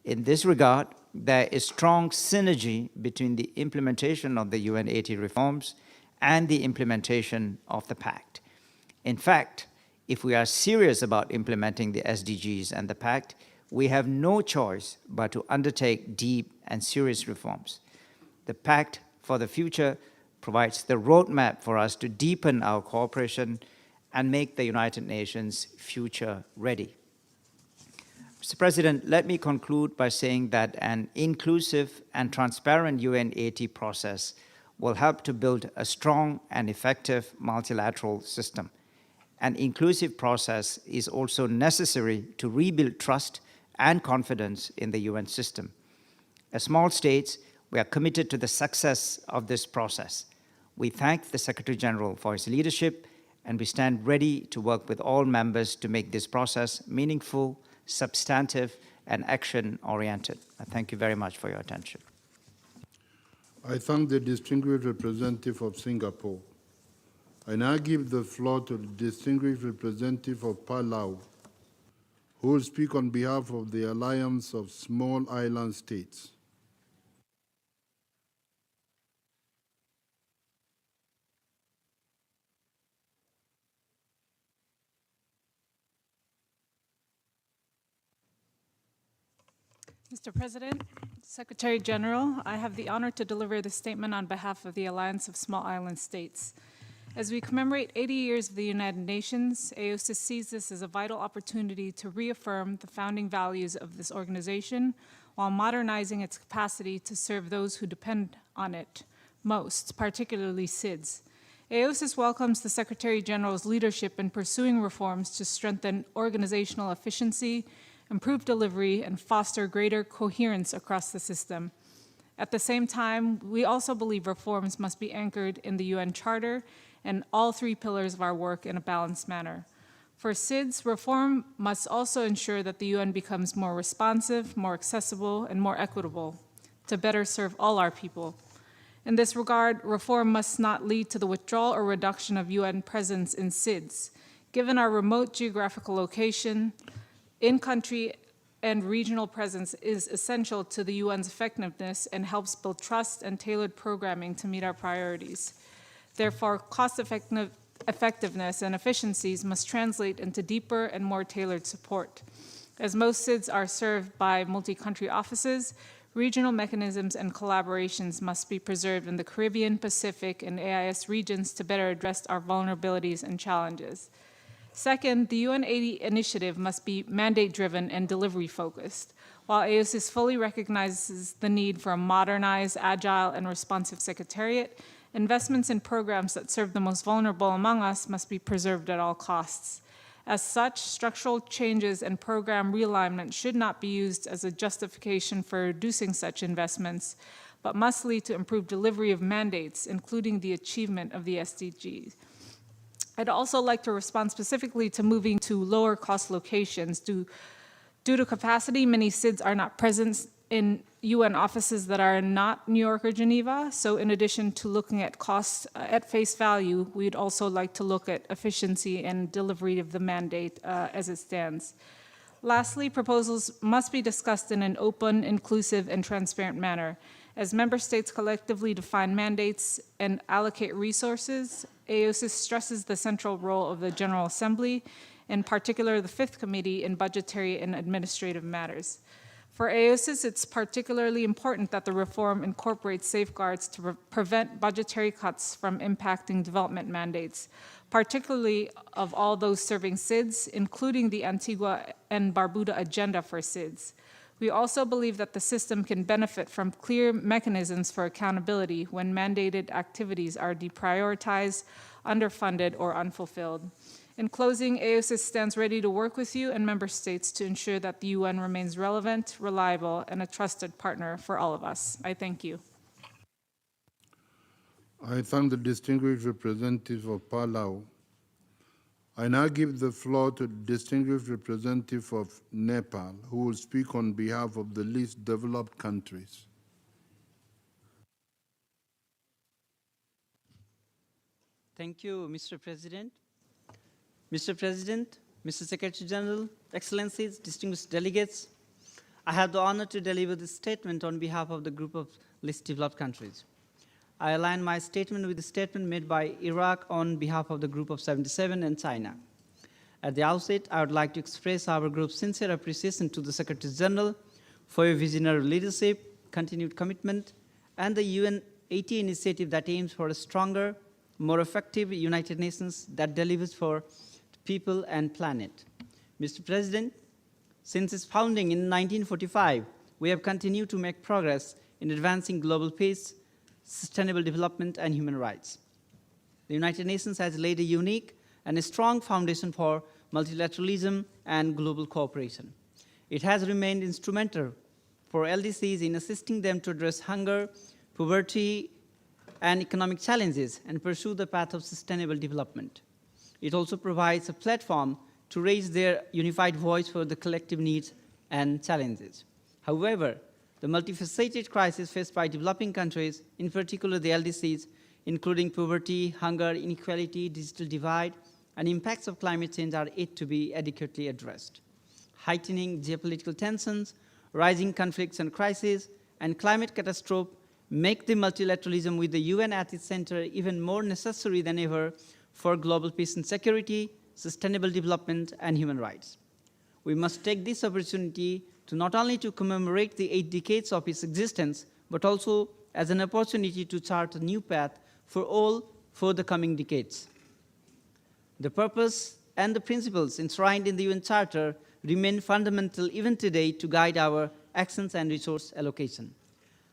In this regard, there is strong synergy between the implementation of the UN80 reforms and the implementation of the Pact. In fact, if we are serious about implementing the SDGs and the Pact, we have no choice but to undertake deep and serious reforms. The Pact for the Future provides the roadmap for us to deepen our cooperation and make the United Nations future ready. Mr. President, let me conclude by saying that an inclusive and transparent UN80 process will help to build a strong and effective multilateral system. An inclusive process is also necessary to rebuild trust and confidence in the UN system. As small states, we are committed to the success of this process. We thank the Secretary General for his leadership, and we stand ready to work with all members to make this process meaningful, substantive, and action-oriented. I thank you very much for your attention. I thank the distinguished representative of Singapore. I now give the floor to the distinguished representative of Palau, who will speak on behalf of the Alliance of Small Island States. Mr. President, Secretary General, I have the honor to deliver this statement on behalf of the Alliance of Small Island States. As we commemorate 80 years of the United Nations, AOSIS sees this as a vital opportunity to reaffirm the founding values of this organization while modernizing its capacity to serve those who depend on it most, particularly SIDS. AOSIS welcomes the Secretary General's leadership in pursuing reforms to strengthen organizational efficiency, improve delivery, and foster greater coherence across the system. At the same time, we also believe reforms must be anchored in the UN Charter and all three pillars of our work in a balanced manner. For SIDS, reform must also ensure that the UN becomes more responsive, more accessible, and more equitable to better serve all our people. In this regard, reform must not lead to the withdrawal or reduction of UN presence in SIDS. Given our remote geographical location, in-country and regional presence is essential to the UN's effectiveness and helps build trust and tailored programming to meet our priorities. Therefore, cost-effectiveness and efficiencies must translate into deeper and more tailored support. As most SIDS are served by multi-country offices, regional mechanisms and collaborations must be preserved in the Caribbean, Pacific, and AIS regions to better address our vulnerabilities and challenges. Second, the UN80 initiative must be mandate-driven and delivery-focused. While AOSIS fully recognizes the need for a modernized, agile, and responsive secretariat, investments in programs that serve the most vulnerable among us must be preserved at all costs. As such, structural changes and program realignment should not be used as a justification for reducing such investments, but must lead to improved delivery of mandates, including the achievement of the SDGs. I'd also like to respond specifically to moving to lower cost locations. Due to capacity, many SIDS are not present in UN offices that are not New York or Geneva. So in addition to looking at costs at face value, we'd also like to look at efficiency and delivery of the mandate as it stands. Lastly, proposals must be discussed in an open, inclusive, and transparent manner. As member states collectively define mandates and allocate resources, AOSIS stresses the central role of the General Assembly, in particular the Fifth Committee in Budgetary and Administrative Matters. For AOSIS, it's particularly important that the reform incorporates safeguards to prevent budgetary cuts from impacting development mandates, particularly of all those serving SIDS, including the Antigua and Barbuda agenda for SIDS. We also believe that the system can benefit from clear mechanisms for accountability when mandated activities are deprioritized, underfunded, or unfulfilled. In closing, AOSIS stands ready to work with you and member states to ensure that the UN remains relevant, reliable, and a trusted partner for all of us. I thank you. I thank the distinguished representative of Palau. I now give the floor to the distinguished representative of Nepal, who will speak on behalf of the least developed countries. Thank you, Mr. President. Mr. President, Mr. Secretary General, Excellencies, distinguished delegates, I have the honor to deliver this statement on behalf of the group of least developed countries. I align my statement with the statement made by Iraq on behalf of the Group of 77 and China. At the outset, I would like to express our group's sincere appreciation to the Secretary General for your visionary leadership, continued commitment, and the UN80 initiative that aims for a stronger, more effective United Nations that delivers for people and planet. Mr. President, since its founding in 1945, we have continued to make progress in advancing global peace, sustainable development, and human rights. The United Nations has laid a unique and a strong foundation for multilateralism and global cooperation. It has remained instrumental for LDCs in assisting them to address hunger, poverty, and economic challenges and pursue the path of sustainable development. It also provides a platform to raise their unified voice for the collective needs and challenges. However, the multifaceted crises faced by developing countries, in particular the LDCs, including poverty, hunger, inequality, digital divide, and impacts of climate change are yet to be adequately addressed. Heightening geopolitical tensions, rising conflicts and crises, and climate catastrophe make the multilateralism with the UN at its center even more necessary than ever for global peace and security, sustainable development, and human rights. We must take this opportunity to not only to commemorate the 8 decades of its existence, but also as an opportunity to chart a new path for all for the coming decades. The purpose and the principles enshrined in the UN Charter remain fundamental even today to guide our actions and resource allocation.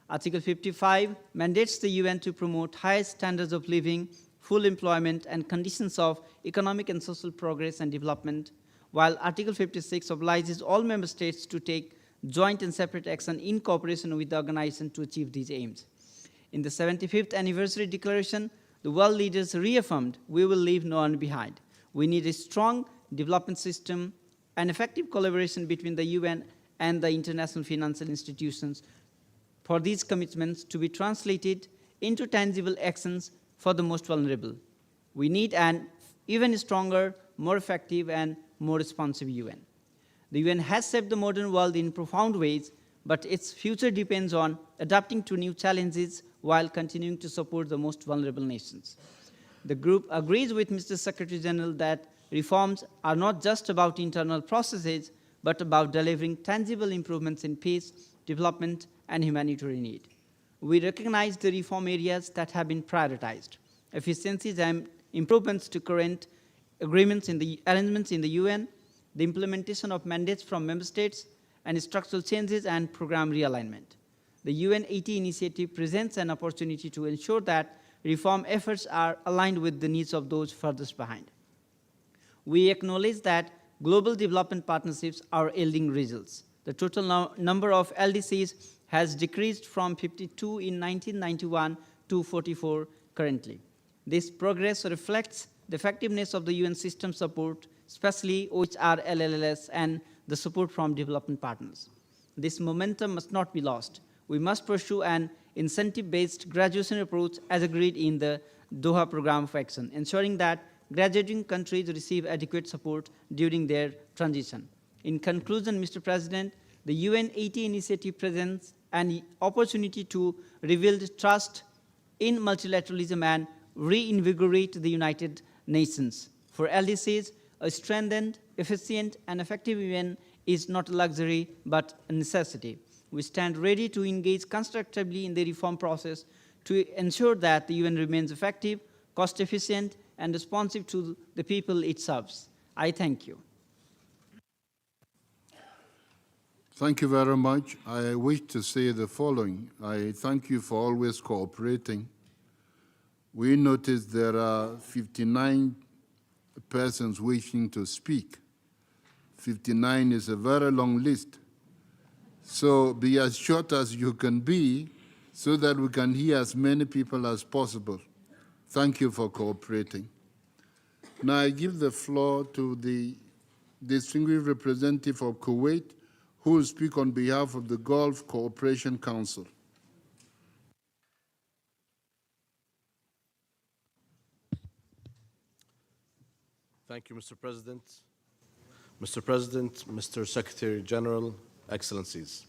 Article 55 mandates the UN to promote high standards of living, full employment, and conditions of economic and social progress and development, while Article 56 obliges all member states to take joint and separate action in cooperation with the organization to achieve these aims. In the 75th anniversary declaration, the world leaders reaffirmed we will leave no one behind. We need a strong development system and effective collaboration between the UN and the international financial institutions for these commitments to be translated into tangible actions for the most vulnerable. We need an even stronger, more effective, and more responsive UN. The UN has shaped the modern world in profound ways, but its future depends on adapting to new challenges while continuing to support the most vulnerable nations. The group agrees with Mr. Secretary General that reforms are not just about internal processes, but about delivering tangible improvements in peace, development, and humanitarian aid. We recognize the reform areas that have been prioritized: efficiencies and improvements to current agreements in the arrangements in the UN, the implementation of mandates from member states, and structural changes and program realignment. The UN80 initiative presents an opportunity to ensure that reform efforts are aligned with the needs of those furthest behind. We acknowledge that global development partnerships are yielding results. The total number of LDCs has decreased from 52 in 1991 to 44 currently. This progress reflects the effectiveness of the UN system support, especially OHR, LLS, and the support from development partners. This momentum must not be lost. We must pursue an incentive-based graduation approach as agreed in the Doha Program of Action, ensuring that graduating countries receive adequate support during their transition. In conclusion, Mr. President, the UN80 initiative presents an opportunity to rebuild trust in multilateralism and reinvigorate the United Nations. For LDCs, a strengthened, efficient, and effective UN is not a luxury, but a necessity. We stand ready to engage constructively in the reform process to ensure that the UN remains effective, cost-efficient, and responsive to the people it serves. I thank you. Thank you very much. I wish to say the following. I thank you for always cooperating. We noticed there are 59 persons wishing to speak. 59 is a very long list. So be as short as you can be so that we can hear as many people as possible. Thank you for cooperating. Now I give the floor to the distinguished representative of Kuwait, who will speak on behalf of the Gulf Cooperation Council. Thank you, Mr. President. Mr. President, Mr. Secretary General, Excellencies,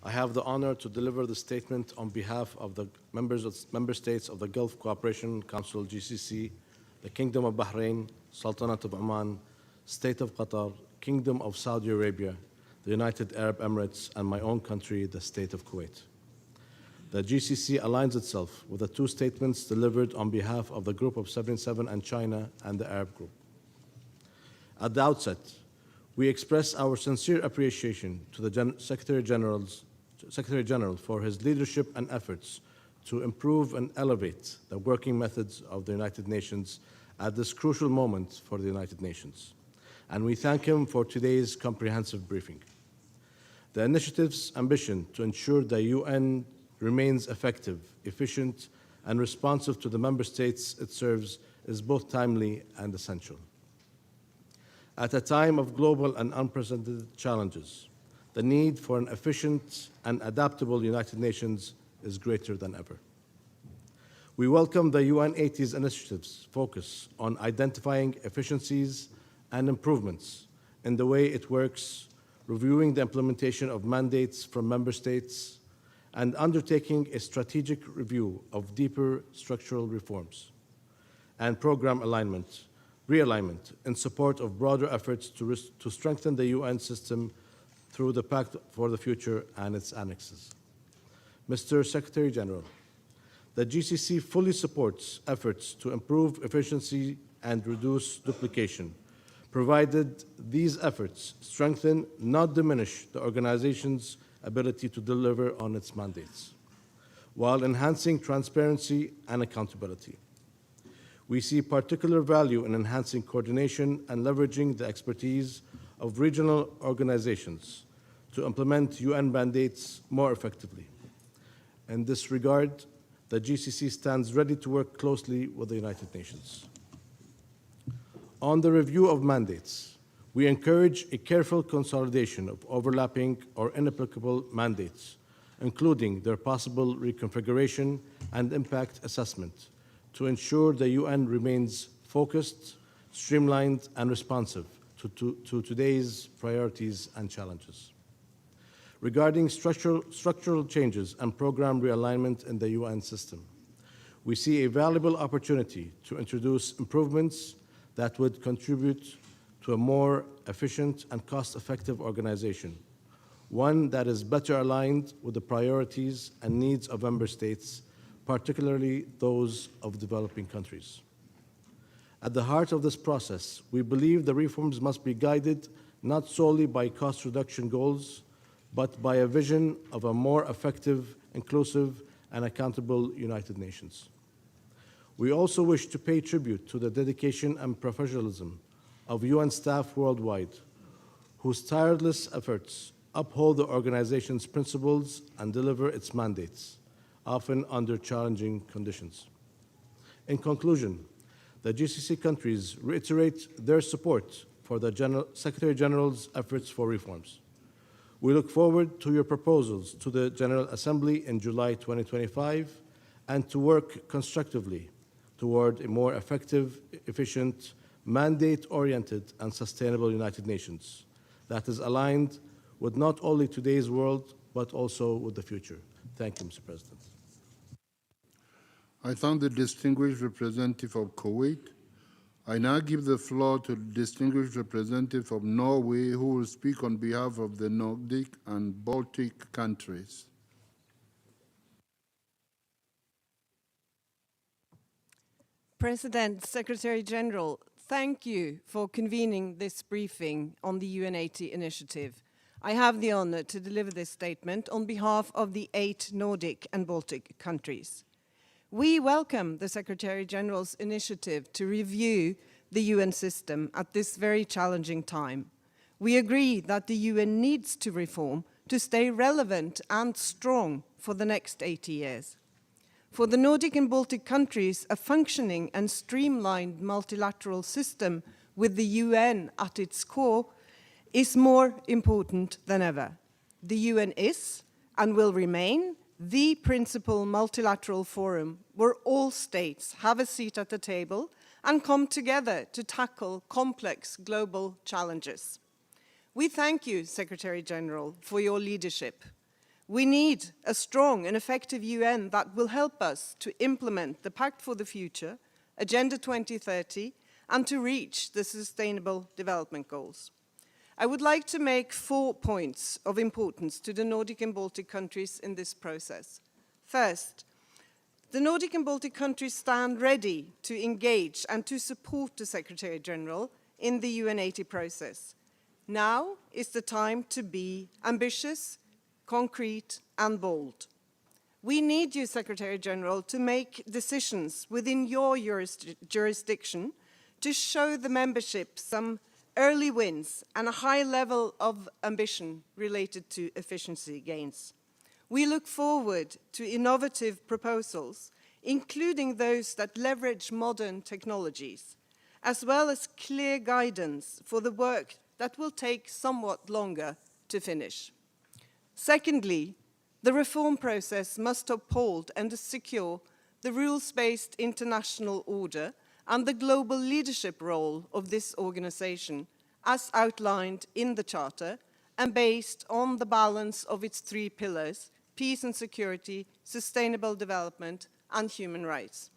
I have the honor to deliver the statement on behalf of the member states of the Gulf Cooperation Council, GCC, the Kingdom of Bahrain, Sultanate of Oman, State of Qatar, Kingdom of Saudi Arabia, the United Arab Emirates, and my own country, the State of Kuwait. The GCC aligns itself with the two statements delivered on behalf of the Group of 77 and China and the Arab Group. At the outset, we express our sincere appreciation to the Secretary General for his leadership and efforts to improve and elevate the working methods of the United Nations at this crucial moment for the United Nations. And we thank him for today's comprehensive briefing. The initiative's ambition to ensure the UN remains effective, efficient, and responsive to the member states it serves is both timely and essential. At a time of global and unprecedented challenges, the need for an efficient and adaptable United Nations is greater than ever. We welcome the UN80's initiative's focus on identifying efficiencies and improvements in the way it works, reviewing the implementation of mandates from member states, and undertaking a strategic review of deeper structural reforms and program realignment in support of broader efforts to strengthen the UN system through the Pact for the Future and its annexes. Mr. Secretary General, the GCC fully supports efforts to improve efficiency and reduce duplication, provided these efforts strengthen, not diminish, the organization's ability to deliver on its mandates, while enhancing transparency and accountability. We see particular value in enhancing coordination and leveraging the expertise of regional organizations to implement UN mandates more effectively. In this regard, the GCC stands ready to work closely with the United Nations. On the review of mandates, we encourage a careful consolidation of overlapping or inapplicable mandates, including their possible reconfiguration and impact assessment, to ensure the UN remains focused, streamlined, and responsive to today's priorities and challenges. Regarding structural changes and program realignment in the UN system, we see a valuable opportunity to introduce improvements that would contribute to a more efficient and cost-effective organization, one that is better aligned with the priorities and needs of member states, particularly those of developing countries. At the heart of this process, we believe the reforms must be guided not solely by cost reduction goals, but by a vision of a more effective, inclusive, and accountable United Nations. We also wish to pay tribute to the dedication and professionalism of UN staff worldwide, whose tireless efforts uphold the organization's principles and deliver its mandates, often under challenging conditions. In conclusion, the GCC countries reiterate their support for the Secretary General's efforts for reforms. We look forward to your proposals to the General Assembly in July 2025 and to work constructively toward a more effective, efficient, mandate-oriented, and sustainable United Nations that is aligned with not only today's world, but also with the future. Thank you, Mr. President. I thank the distinguished representative of Kuwait. I now give the floor to the distinguished representative of Norway, who will speak on behalf of the Nordic and Baltic countries. President, Secretary General, thank you for convening this briefing on the UN80 initiative. I have the honor to deliver this statement on behalf of the 8 Nordic and Baltic countries. We welcome the Secretary-General's initiative to review the UN system at this very challenging time. We agree that the UN needs to reform to stay relevant and strong for the next 80 years. For the Nordic and Baltic countries, a functioning and streamlined multilateral system with the UN at its core is more important than ever. The UN is and will remain the principal multilateral forum where all states have a seat at the table and come together to tackle complex global challenges. We thank you, Secretary-General, for your leadership. We need a strong and effective UN that will help us to implement the Pact for the Future, Agenda 2030, and to reach the Sustainable Development Goals. I would like to make 4 points of importance to the Nordic and Baltic countries in this process. First, the Nordic and Baltic countries stand ready to engage and to support the Secretary-General in the UN80 process. Now is the time to be ambitious, concrete, and bold. We need you, Secretary-General, to make decisions within your jurisdiction to show the membership some early wins and a high level of ambition related to efficiency gains. We look forward to innovative proposals, including those that leverage modern technologies, as well as clear guidance for the work that will take somewhat longer to finish. Secondly, the reform process must uphold and secure the rules-based international order and the global leadership role of this organization, as outlined in the Charter and based on the balance of its 3 pillars: peace and security, sustainable development, and human rights.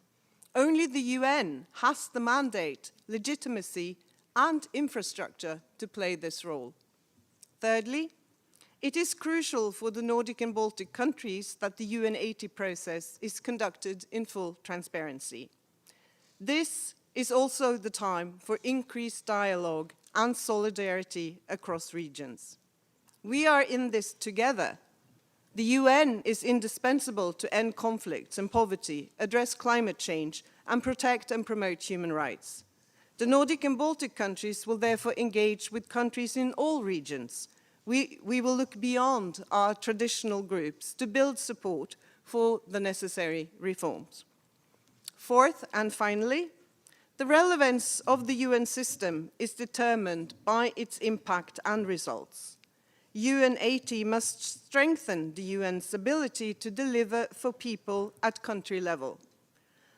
Only the UN has the mandate, legitimacy, and infrastructure to play this role. Thirdly, it is crucial for the Nordic and Baltic countries that the UN80 process is conducted in full transparency. This is also the time for increased dialogue and solidarity across regions. We are in this together. The UN is indispensable to end conflicts and poverty, address climate change, and protect and promote human rights. The Nordic and Baltic countries will therefore engage with countries in all regions. We will look beyond our traditional groups to build support for the necessary reforms. Fourth and finally, the relevance of the UN system is determined by its impact and results. UN80 must strengthen the UN's ability to deliver for people at country level.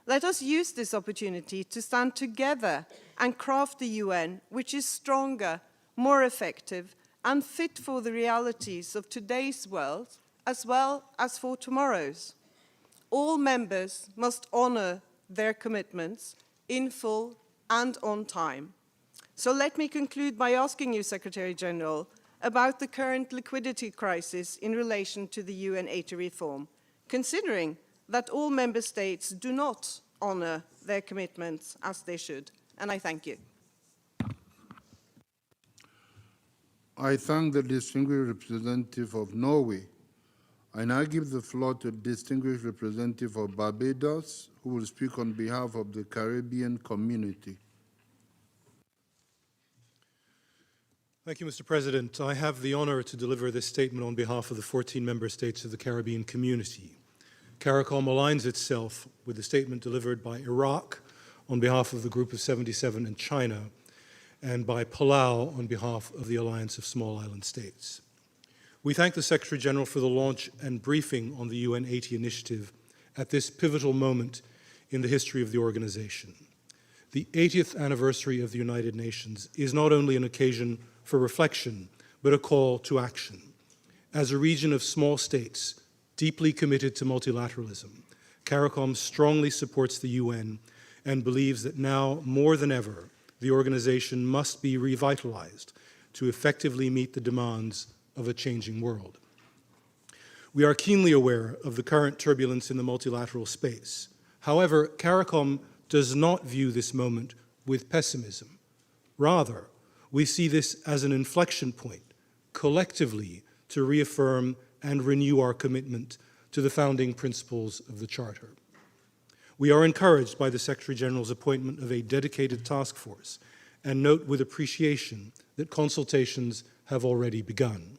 Let us use this opportunity to stand together and craft the UN which is stronger, more effective, and fit for the realities of today's world as well as for tomorrow's. All members must honor their commitments in full and on time. So let me conclude by asking you, Secretary-General, about the current liquidity crisis in relation to the UN80 reform, considering that all member states do not honor their commitments as they should. And I thank you. I thank the distinguished representative of Norway. I now give the floor to the distinguished representative of Barbados, who will speak on behalf of the Caribbean community. Thank you, Mr. President. I have the honor to deliver this statement on behalf of the 14 member states of the Caribbean community. CARICOM aligns itself with the statement delivered by Iraq on behalf of the Group of 77 and China, and by Palau on behalf of the Alliance of Small Island States. We thank the Secretary-General for the launch and briefing on the UN80 initiative at this pivotal moment in the history of the organization. The 80th anniversary of the United Nations is not only an occasion for reflection, but a call to action. As a region of small states deeply committed to multilateralism, CARICOM strongly supports the UN and believes that now more than ever, the organization must be revitalized to effectively meet the demands of a changing world. We are keenly aware of the current turbulence in the multilateral space. However, CARICOM does not view this moment with pessimism. Rather, we see this as an inflection point collectively to reaffirm and renew our commitment to the founding principles of the Charter. We are encouraged by the Secretary General's appointment of a dedicated task force and note with appreciation that consultations have already begun.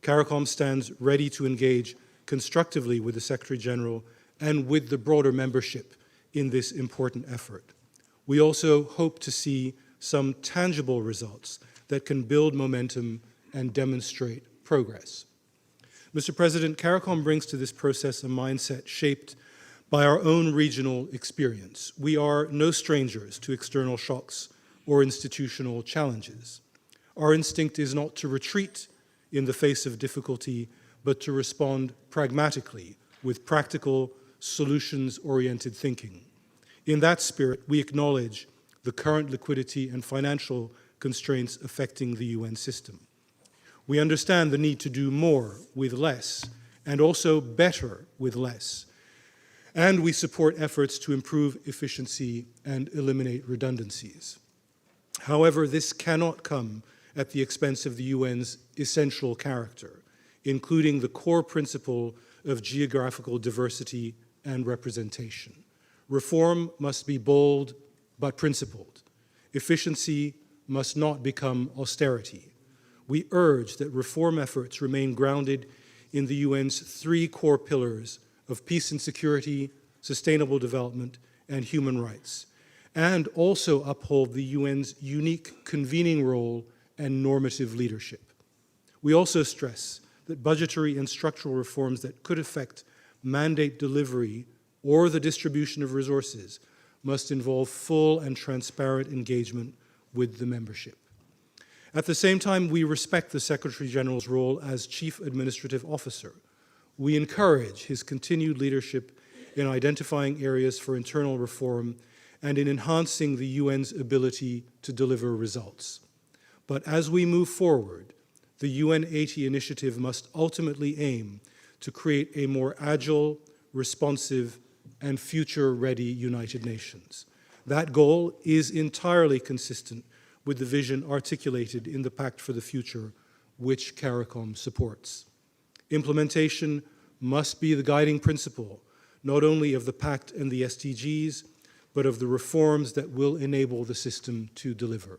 CARICOM stands ready to engage constructively with the Secretary General and with the broader membership in this important effort. We also hope to see some tangible results that can build momentum and demonstrate progress. Mr. President, CARICOM brings to this process a mindset shaped by our own regional experience. We are no strangers to external shocks or institutional challenges. Our instinct is not to retreat in the face of difficulty, but to respond pragmatically with practical, solutions-oriented thinking. In that spirit, we acknowledge the current liquidity and financial constraints affecting the UN system. We understand the need to do more with less, and also better with less. And we support efforts to improve efficiency and eliminate redundancies. However, this cannot come at the expense of the UN's essential character, including the core principle of geographical diversity and representation. Reform must be bold but principled. Efficiency must not become austerity. We urge that reform efforts remain grounded in the UN's three core pillars of peace and security, sustainable development, and human rights, and also uphold the UN's unique convening role and normative leadership. We also stress that budgetary and structural reforms that could affect mandate delivery or the distribution of resources must involve full and transparent engagement with the membership. At the same time, we respect the Secretary General's role as Chief Administrative Officer. We encourage his continued leadership in identifying areas for internal reform and in enhancing the UN's ability to deliver results. But as we move forward, the UN80 Initiative must ultimately aim to create a more agile, responsive, and future-ready United Nations. That goal is entirely consistent with the vision articulated in the Pact for the Future, which CARICOM supports. Implementation must be the guiding principle, not only of the Pact and the SDGs, but of the reforms that will enable the system to deliver.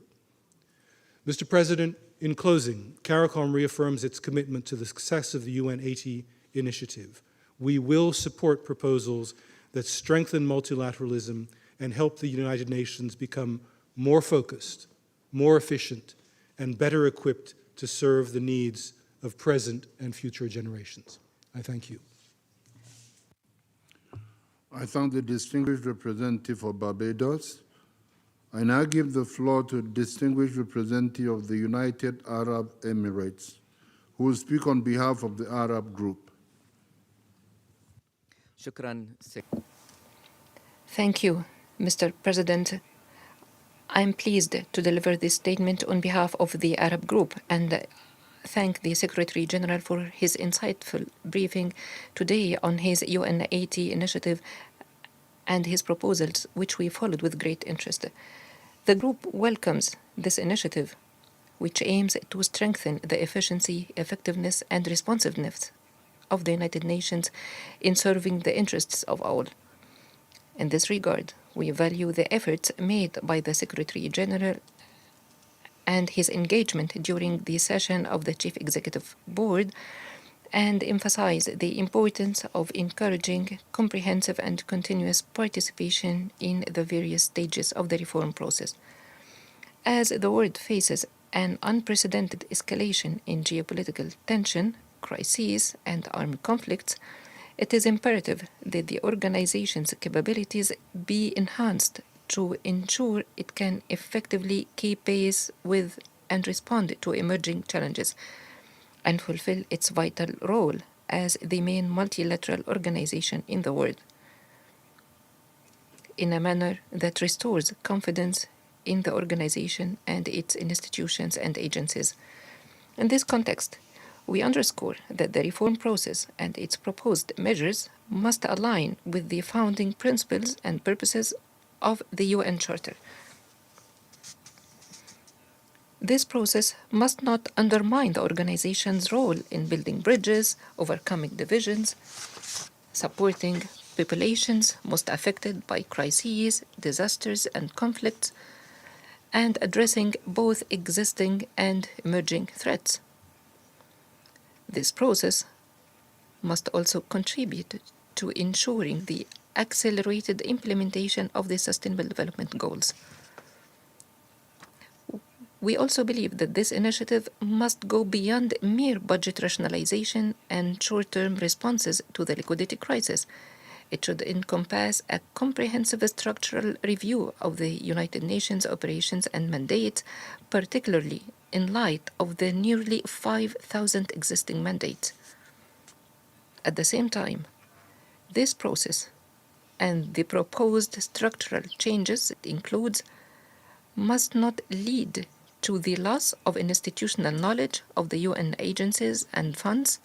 Mr. President, in closing, CARICOM reaffirms its commitment to the success of the UN80 Initiative. We will support proposals that strengthen multilateralism and help the United Nations become more focused, more efficient, and better equipped to serve the needs of present and future generations. I thank you. I thank the distinguished representative of Barbados. I now give the floor to the distinguished representative of the United Arab Emirates, who will speak on behalf of the Arab Group. Thank you, Mr. President. I'm pleased to deliver this statement on behalf of the Arab Group and thank the Secretary General for his insightful briefing today on his UN80 initiative and his proposals, which we followed with great interest. The group welcomes this initiative, which aims to strengthen the efficiency, effectiveness, and responsiveness of the United Nations in serving the interests of all. In this regard, we value the efforts made by the Secretary General and his engagement during the session of the Chief Executive Board and emphasize the importance of encouraging comprehensive and continuous participation in the various stages of the reform process. As the world faces an unprecedented escalation in geopolitical tension, crises, and armed conflicts, it is imperative that the organization's capabilities be enhanced to ensure it can effectively keep pace with and respond to emerging challenges and fulfill its vital role as the main multilateral organization in the world in a manner that restores confidence in the organization and its institutions and agencies. In this context, we underscore that the reform process and its proposed measures must align with the founding principles and purposes of the UN Charter. This process must not undermine the organization's role in building bridges, overcoming divisions, supporting populations most affected by crises, disasters, and conflicts, and addressing both existing and emerging threats. This process must also contribute to ensuring the accelerated implementation of the Sustainable Development Goals. We also believe that this initiative must go beyond mere budget rationalization and short-term responses to the liquidity crisis. It should encompass a comprehensive structural review of the United Nations operations and mandates, particularly in light of the nearly 5,000 existing mandates. At the same time, this process and the proposed structural changes it includes must not lead to the loss of institutional knowledge of the UN agencies and funds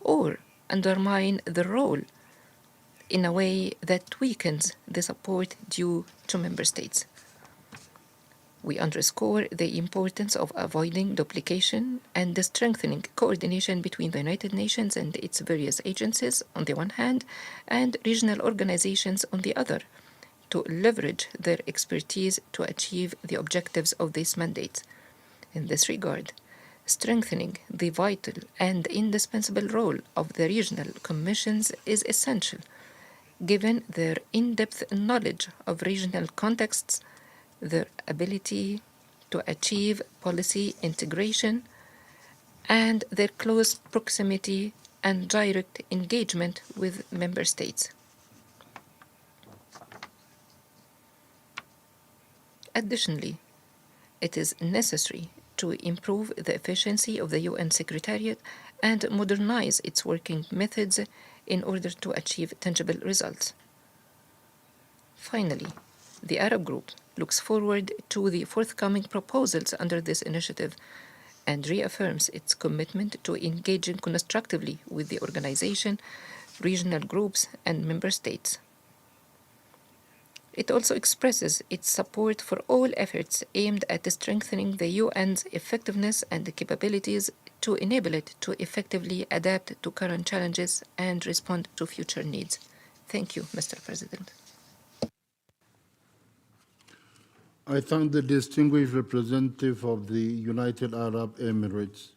or undermine the role in a way that weakens the support due to member states. We underscore the importance of avoiding duplication and strengthening coordination between the United Nations and its various agencies on the one hand, and regional organizations on the other, to leverage their expertise to achieve the objectives of these mandates. In this regard, strengthening the vital and indispensable role of the regional commissions is essential, given their in-depth knowledge of regional contexts, their ability to achieve policy integration, and their close proximity and direct engagement with member states. Additionally, it is necessary to improve the efficiency of the UN Secretariat and modernize its working methods in order to achieve tangible results. Finally, the Arab Group looks forward to the forthcoming proposals under this initiative and reaffirms its commitment to engaging constructively with the organization, regional groups, and member states. It also expresses its support for all efforts aimed at strengthening the UN's effectiveness and capabilities to enable it to effectively adapt to current challenges and respond to future needs. Thank you, Mr. President. I thank the distinguished representative of the United Arab Emirates.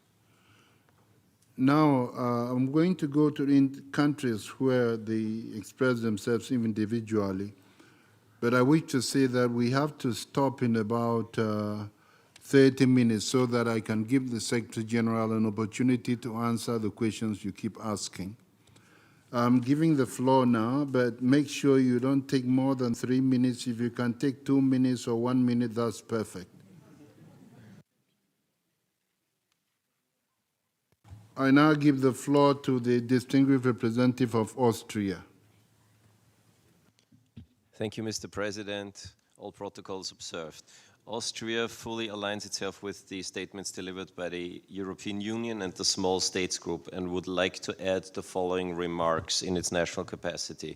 Now, I'm going to go to countries where they express themselves individually. But I wish to say that we have to stop in about 30 minutes so that I can give the Secretary General an opportunity to answer the questions you keep asking. I'm giving the floor now, but make sure you don't take more than 3 minutes. If you can take 2 minutes or 1 minute, that's perfect. I now give the floor to the distinguished representative of Austria. Thank you, Mr. President. All protocols observed. Austria fully aligns itself with the statements delivered by the European Union and the Small States Group and would like to add the following remarks in its national capacity.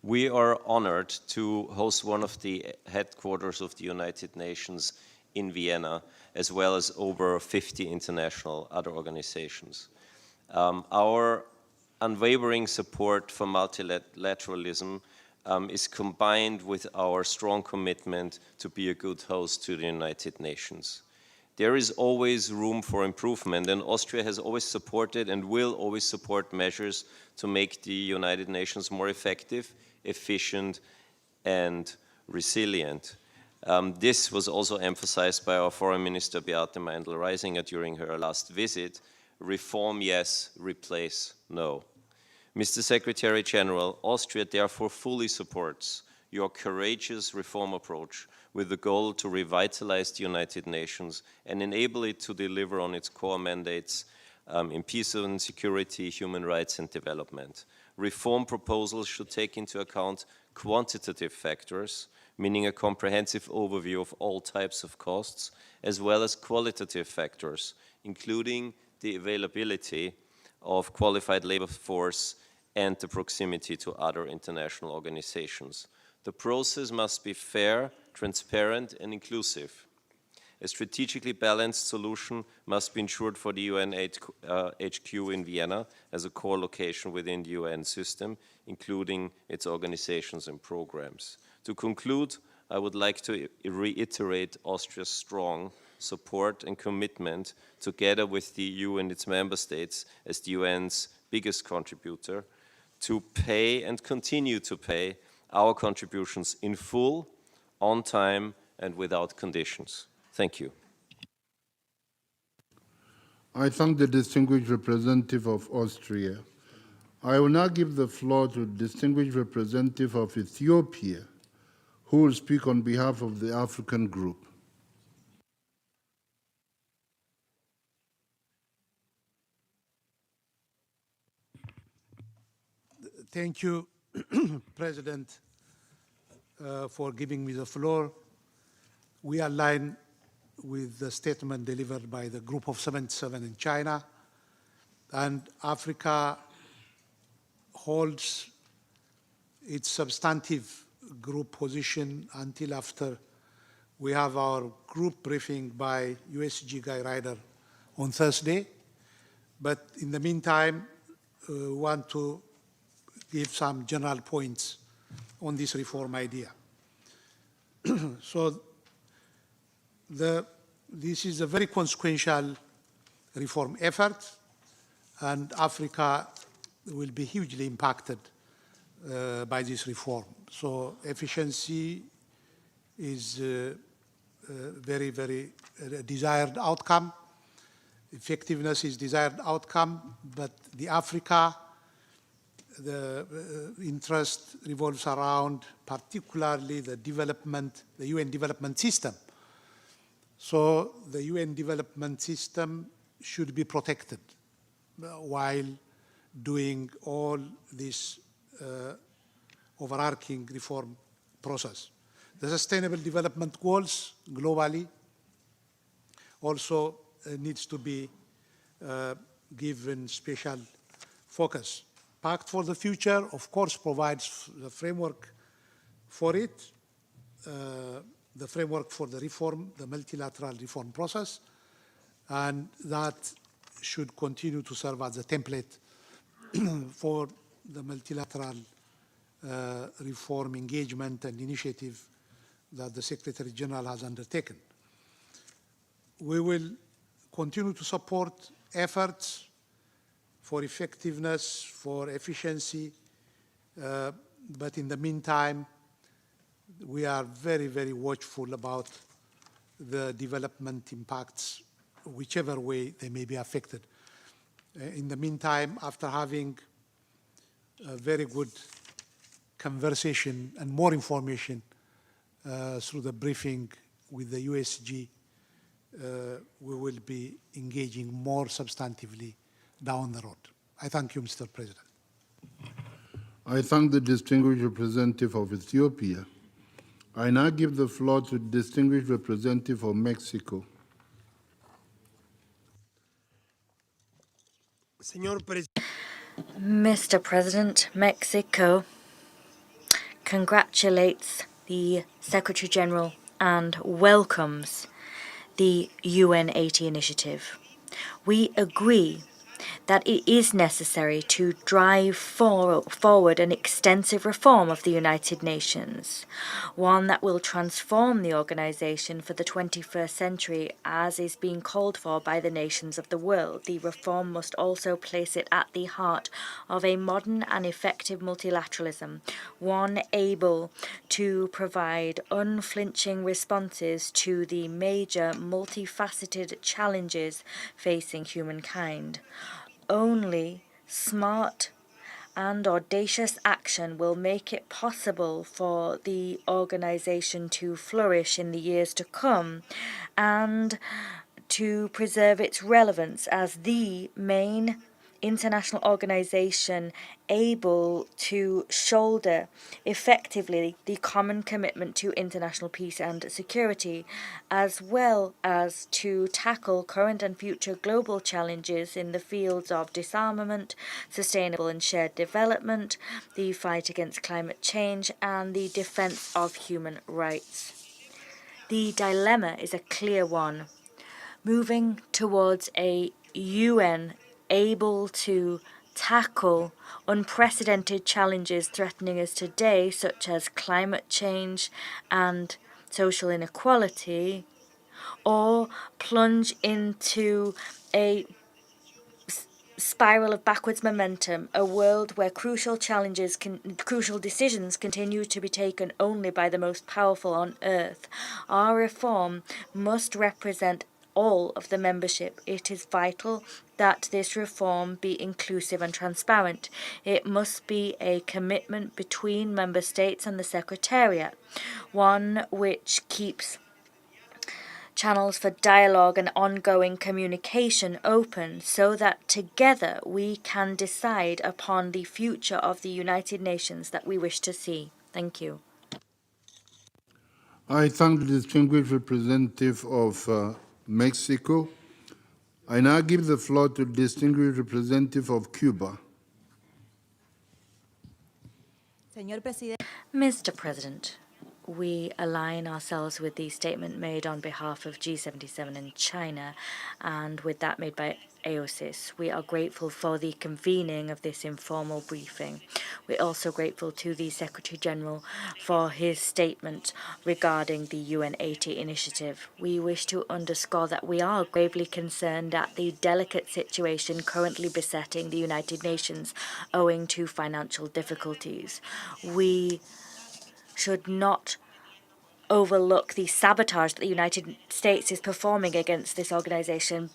We are honored to host one of the headquarters of the United Nations in Vienna, as well as over 50 international other organizations. Our unwavering support for multilateralism is combined with our strong commitment to be a good host to the United Nations. There is always room for improvement, and Austria has always supported and will always support measures to make the United Nations more effective, efficient, and resilient. This was also emphasized by our Foreign Minister Beate Meindl-Reisinger during her last visit. Reform, yes; replace, no. Mr. Secretary General, Austria therefore fully supports your courageous reform approach with the goal to revitalize the United Nations and enable it to deliver on its core mandates in peace and security, human rights, and development. Reform proposals should take into account quantitative factors, meaning a comprehensive overview of all types of costs, as well as qualitative factors, including the availability of qualified labor force and the proximity to other international organizations. The process must be fair, transparent, and inclusive. A strategically balanced solution must be ensured for the UN HQ in Vienna as a core location within the UN system, including its organizations and programs. To conclude, I would like to reiterate Austria's strong support and commitment, together with the EU and its member states as the UN's biggest contributor, to pay and continue to pay our contributions in full, on time, and without conditions. Thank you. I thank the distinguished representative of Austria. I will now give the floor to the distinguished representative of Ethiopia, who will speak on behalf of the African group. Thank you, President, for giving me the floor. We align with the statement delivered by the Group of 77 in China, and Africa holds its substantive group position until after we have our group briefing by USG Guy Ryder on Thursday. But in the meantime, we want to give some general points on this reform idea. So this is a very consequential reform effort, and Africa will be hugely impacted by this reform. So efficiency is a very, very desired outcome. Effectiveness is desired outcome, but the interest revolves around particularly the development, the UN development system. So the UN development system should be protected while doing all this overarching reform process. The Sustainable Development Goals globally also needs to be given special focus. Pact for the Future, of course, provides the framework for it, the framework for the reform, the multilateral reform process, and that should continue to serve as a template for the multilateral reform engagement and initiative that the Secretary General has undertaken. We will continue to support efforts for effectiveness, for efficiency, but in the meantime, we are very, very watchful about the development impacts, whichever way they may be affected. In the meantime, after having a very good conversation and more information through the briefing with the USG, we will be engaging more substantively down the road. I thank you, Mr. President. I thank the distinguished representative of Ethiopia. I now give the floor to the distinguished representative of Mexico. Mr. President, Mexico congratulates the Secretary General and welcomes the UN80 Initiative. We agree that it is necessary to drive forward an extensive reform of the United Nations, one that will transform the organization for the 21st century as is being called for by the nations of the world. The reform must also place it at the heart of a modern and effective multilateralism, one able to provide unflinching responses to the major multifaceted challenges facing humankind. Only smart and audacious action will make it possible for the organization to flourish in the years to come and to preserve its relevance as the main international organization able to shoulder effectively the common commitment to international peace and security, as well as to tackle current and future global challenges in the fields of disarmament, sustainable and shared development, the fight against climate change, and the defense of human rights. The dilemma is a clear one. Moving towards a UN able to tackle unprecedented challenges threatening us today, such as climate change and social inequality, or plunge into a spiral of backwards momentum, a world where crucial decisions continue to be taken only by the most powerful on earth. Our reform must represent all of the membership. It is vital that this reform be inclusive and transparent. It must be a commitment between member states and the Secretariat, one which keeps channels for dialogue and ongoing communication open so that together we can decide upon the future of the United Nations that we wish to see. Thank you. I thank the distinguished representative of Mexico. I now give the floor to the distinguished representative of Cuba. Mr. President, we align ourselves with the statement made on behalf of G77 in China and with that made by AOSIS. We are grateful for the convening of this informal briefing. We're also grateful to the Secretary-General for his statement regarding the UN80 Initiative. We wish to underscore that we are gravely concerned at the delicate situation currently besetting the United Nations owing to financial difficulties. We should not overlook the sabotage that the United States is performing against this organization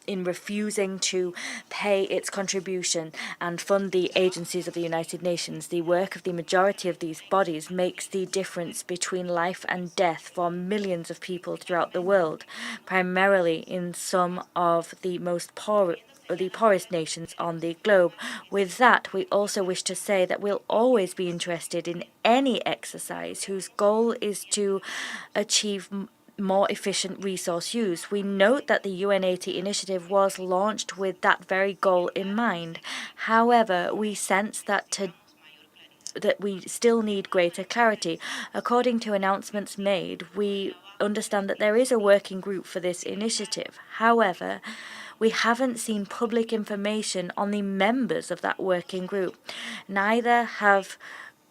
in refusing to pay its contribution and fund the agencies of the United Nations. The work of the majority of these bodies makes the difference between life and death for millions of people throughout the world, primarily in some of the poorest nations on the globe. With that, we also wish to say that we'll always be interested in any exercise whose goal is to achieve more efficient resource use. We note that the UN80 initiative was launched with that very goal in mind. However, we sense that we still need greater clarity. According to announcements made, we understand that there is a working group for this initiative. However, we haven't seen public information on the members of that working group. Neither have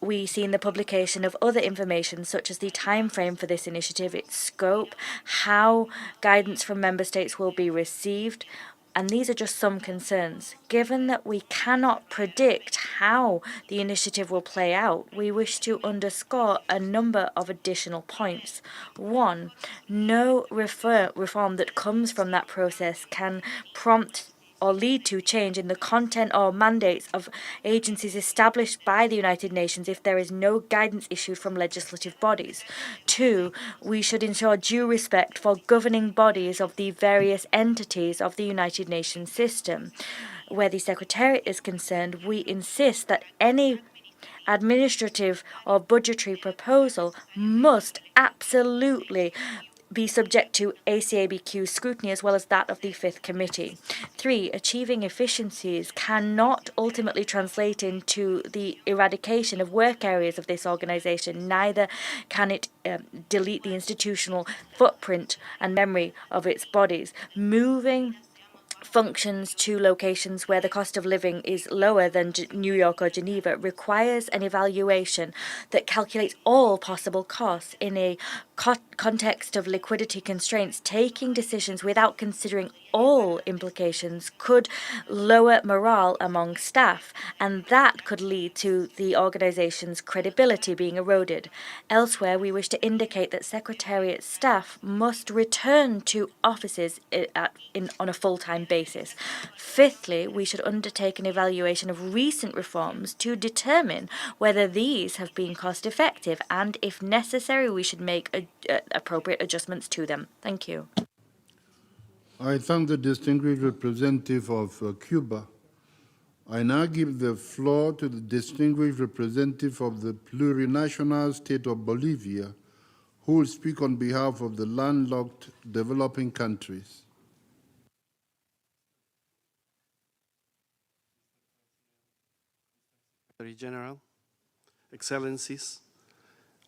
we seen the publication of other information, such as the time frame for this initiative, its scope, how guidance from member states will be received, and these are just some concerns. Given that we cannot predict how the initiative will play out, we wish to underscore a number of additional points. One, no reform that comes from that process can prompt or lead to change in the content or mandates of agencies established by the United Nations if there is no guidance issued from legislative bodies. Two, we should ensure due respect for governing bodies of the various entities of the United Nations system. Where the Secretariat is concerned, we insist that any administrative or budgetary proposal must absolutely be subject to ACABQ scrutiny as well as that of the Fifth Committee. Three, achieving efficiencies cannot ultimately translate into the eradication of work areas of this organization. Neither can it delete the institutional footprint and memory of its bodies. Moving functions to locations where the cost of living is lower than New York or Geneva requires an evaluation that calculates all possible costs in a context of liquidity constraints. Taking decisions without considering all implications could lower morale among staff, and that could lead to the organization's credibility being eroded. Elsewhere, we wish to indicate that Secretariat staff must return to offices on a full-time basis. Fifthly, we should undertake an evaluation of recent reforms to determine whether these have been cost-effective, and if necessary, we should make appropriate adjustments to them. Thank you. I thank the distinguished representative of Cuba. I now give the floor to the distinguished representative of the plurinational state of Bolivia, who will speak on behalf of the landlocked developing countries. Secretary General, Excellencies,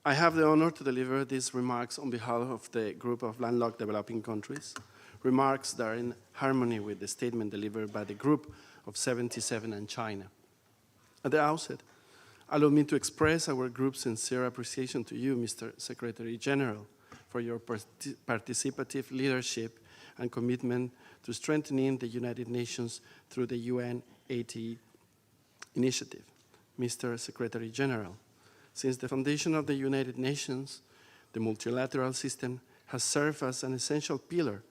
I have the honor to deliver these remarks on behalf of the group of landlocked developing countries, remarks that are in harmony with the statement delivered by the group of 77 and China. At the outset, allow me to express our group's sincere appreciation to you, Mr. Secretary General, for your participative leadership and commitment to strengthening the United Nations through the UN80 Initiative. Mr. Secretary General, since the foundation of the United Nations, the multilateral system has served as an essential pillar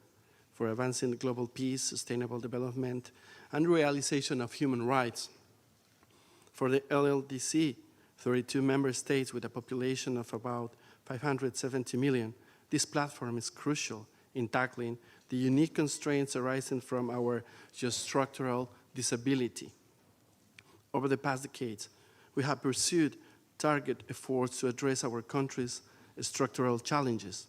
for advancing global peace, sustainable development, and realization of human rights. For the LLDC, 32 member states with a population of about 570 million, this platform is crucial in tackling the unique constraints arising from our geostructural disability. Over the past decades, we have pursued target efforts to address our country's structural challenges,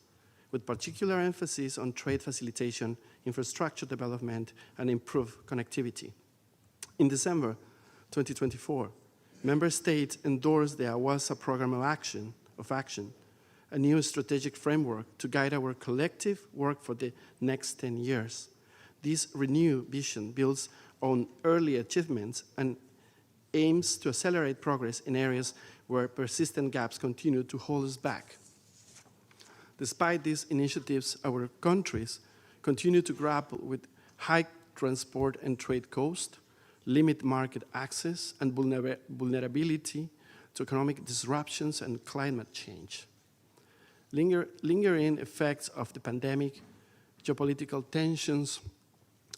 with particular emphasis on trade facilitation, infrastructure development, and improved connectivity. In December 2024, member states endorsed the AWASA Program of Action, a new strategic framework to guide our collective work for the next 10 years. This renewed vision builds on early achievements and aims to accelerate progress in areas where persistent gaps continue to hold us back. Despite these initiatives, our countries continue to grapple with high transport and trade costs, limit market access, and vulnerability to economic disruptions and climate change. Lingering effects of the pandemic, geopolitical tensions,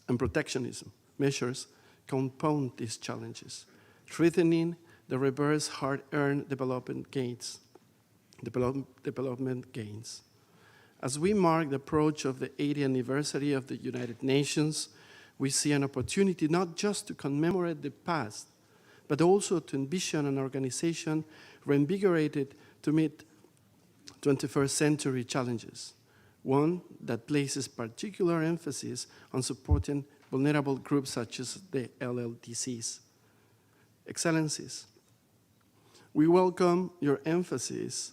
and protectionism measures compound these challenges, threatening the reverse hard-earned development gains. As we mark the approach of the 80th anniversary of the United Nations, we see an opportunity not just to commemorate the past, but also to envision an organization reinvigorated to meet 21st century challenges, one that places particular emphasis on supporting vulnerable groups such as the LLDCs. Excellencies, we welcome your emphasis,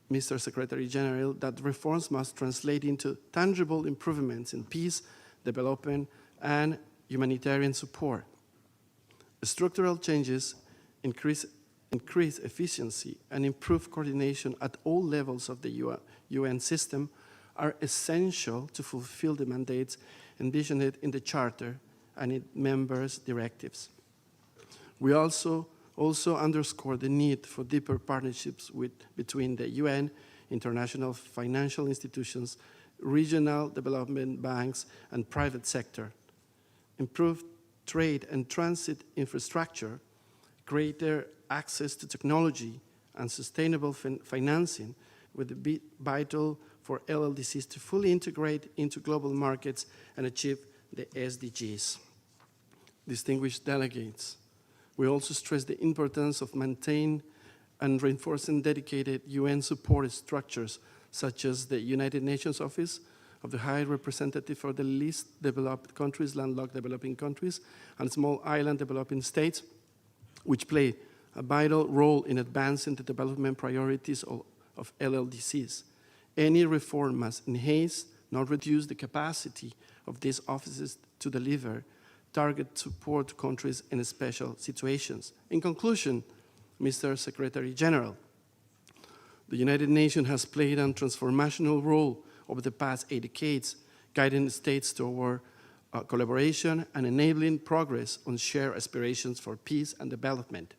Mr. Secretary General, that reforms must translate into tangible improvements in peace, development, and humanitarian support. Structural changes increase efficiency and improve coordination at all levels of the UN system are essential to fulfill the mandates envisioned in the Charter and its members' directives. We also underscore the need for deeper partnerships between the UN, international financial institutions, regional development banks, and private sector. Improved trade and transit infrastructure, greater access to technology, and sustainable financing would be vital for LLDCs to fully integrate into global markets and achieve the SDGs. Distinguished delegates, we also stress the importance of maintaining and reinforcing dedicated UN support structures, such as the United Nations Office of the High Representative for the Least Developed Countries, landlocked developing countries, and small island developing states, which play a vital role in advancing the development priorities of LLDCs. Any reform must enhance, not reduce, the capacity of these offices to deliver target support to countries in special situations. In conclusion, Mr. Secretary General, the United Nations has played a transformational role over the past 8 decades, guiding states toward collaboration and enabling progress on shared aspirations for peace and development.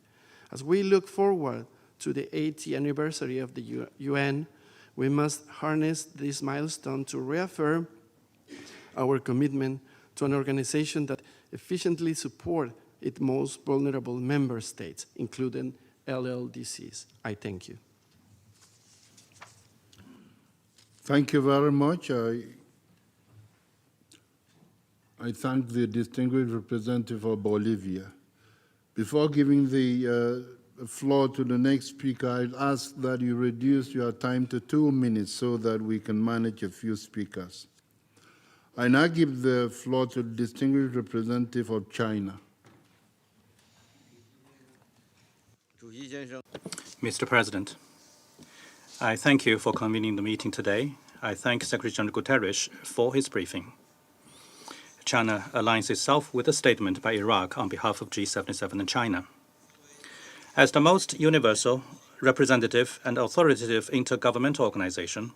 As we look forward to the 80th anniversary of the UN, we must harness this milestone to reaffirm our commitment to an organization that efficiently supports its most vulnerable member states, including LLDCs. I thank you. Thank you very much. I thank the distinguished representative of Bolivia. Before giving the floor to the next speaker, I'd ask that you reduce your time to 2 minutes so that we can manage a few speakers. I now give the floor to the distinguished representative of China. Mr. President, I thank you for convening the meeting today. I thank Secretary General Guterres for his briefing. China aligns itself with a statement by Iraq on behalf of G77 and China. As the most universal, representative, and authoritative intergovernmental organization,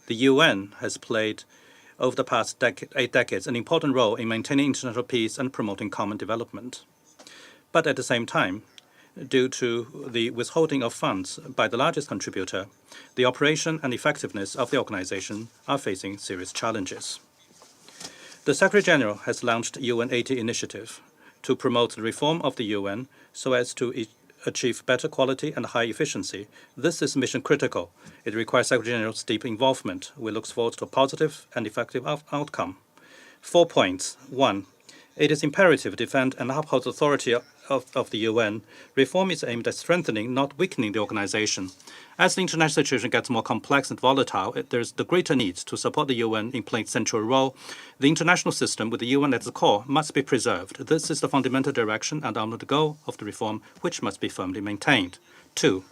the UN has played, over the past 8 decades, an important role in maintaining international peace and promoting common development. But at the same time, due to the withholding of funds by the largest contributor, the operation and effectiveness of the organization are facing serious challenges. The Secretary-General has launched UN80 Initiative to promote the reform of the UN so as to achieve better quality and high efficiency. This is mission critical. It requires Secretary-General's deep involvement. We look forward to a positive and effective outcome. 4 points. 1. It is imperative to defend and uphold the authority of the UN. Reform is aimed at strengthening, not weakening the organization. As the international situation gets more complex and volatile, there's the greater need to support the UN in playing a central role. The international system with the UN at the core must be preserved. This is the fundamental direction and the goal of the reform, which must be firmly maintained. 2.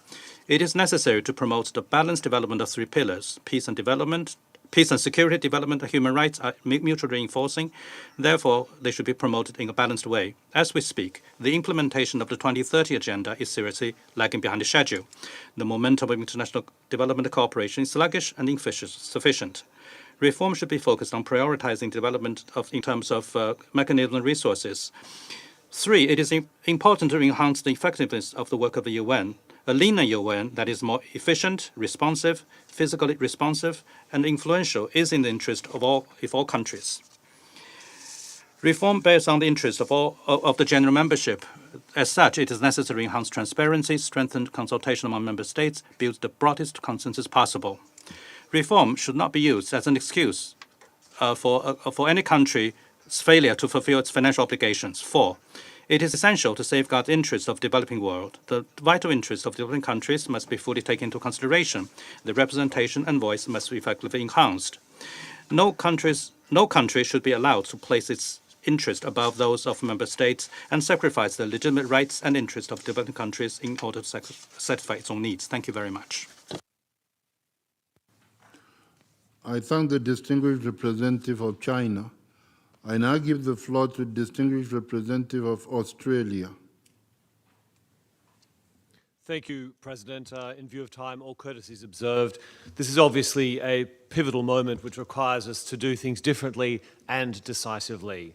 It is necessary to promote the balanced development of 3 pillars: peace and development, peace and security, development, and human rights are mutually reinforcing. Therefore, they should be promoted in a balanced way. As we speak, the implementation of the 2030 Agenda is seriously lagging behind the schedule. The momentum of international development cooperation is sluggish and insufficient. Reform should be focused on prioritizing development in terms of mechanisms and resources. 3, it is important to enhance the effectiveness of the work of the UN. A leaner UN that is more efficient, responsive, physically responsive, and influential is in the interest of all countries. Reform bears on the interest of the general membership. As such, it is necessary to enhance transparency, strengthen consultation among member states, build the broadest consensus possible. Reform should not be used as an excuse for any country's failure to fulfill its financial obligations. 4. It is essential to safeguard the interests of the developing world. The vital interests of developing countries must be fully taken into consideration. The representation and voice must be effectively enhanced. No country should be allowed to place its interests above those of member states and sacrifice the legitimate rights and interests of developing countries in order to satisfy its own needs. Thank you very much. I thank the distinguished representative of China. I now give the floor to the distinguished representative of Australia. Thank you, President. In view of time, all courtesies observed. This is obviously a pivotal moment which requires us to do things differently and decisively.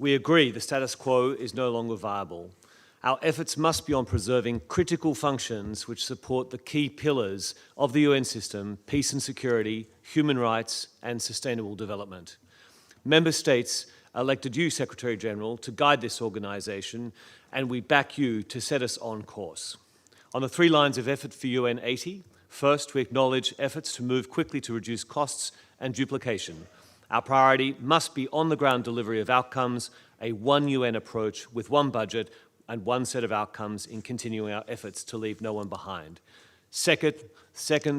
We agree the status quo is no longer viable. Our efforts must be on preserving critical functions which support the key pillars of the UN system: peace and security, human rights, and sustainable development. Member states elected you, Secretary General, to guide this organization, and we back you to set us on course. On the 3 lines of effort for UN80, first, we acknowledge efforts to move quickly to reduce costs and duplication. Our priority must be on-the-ground delivery of outcomes, a one UN approach with one budget and one set of outcomes in continuing our efforts to leave no one behind. Second,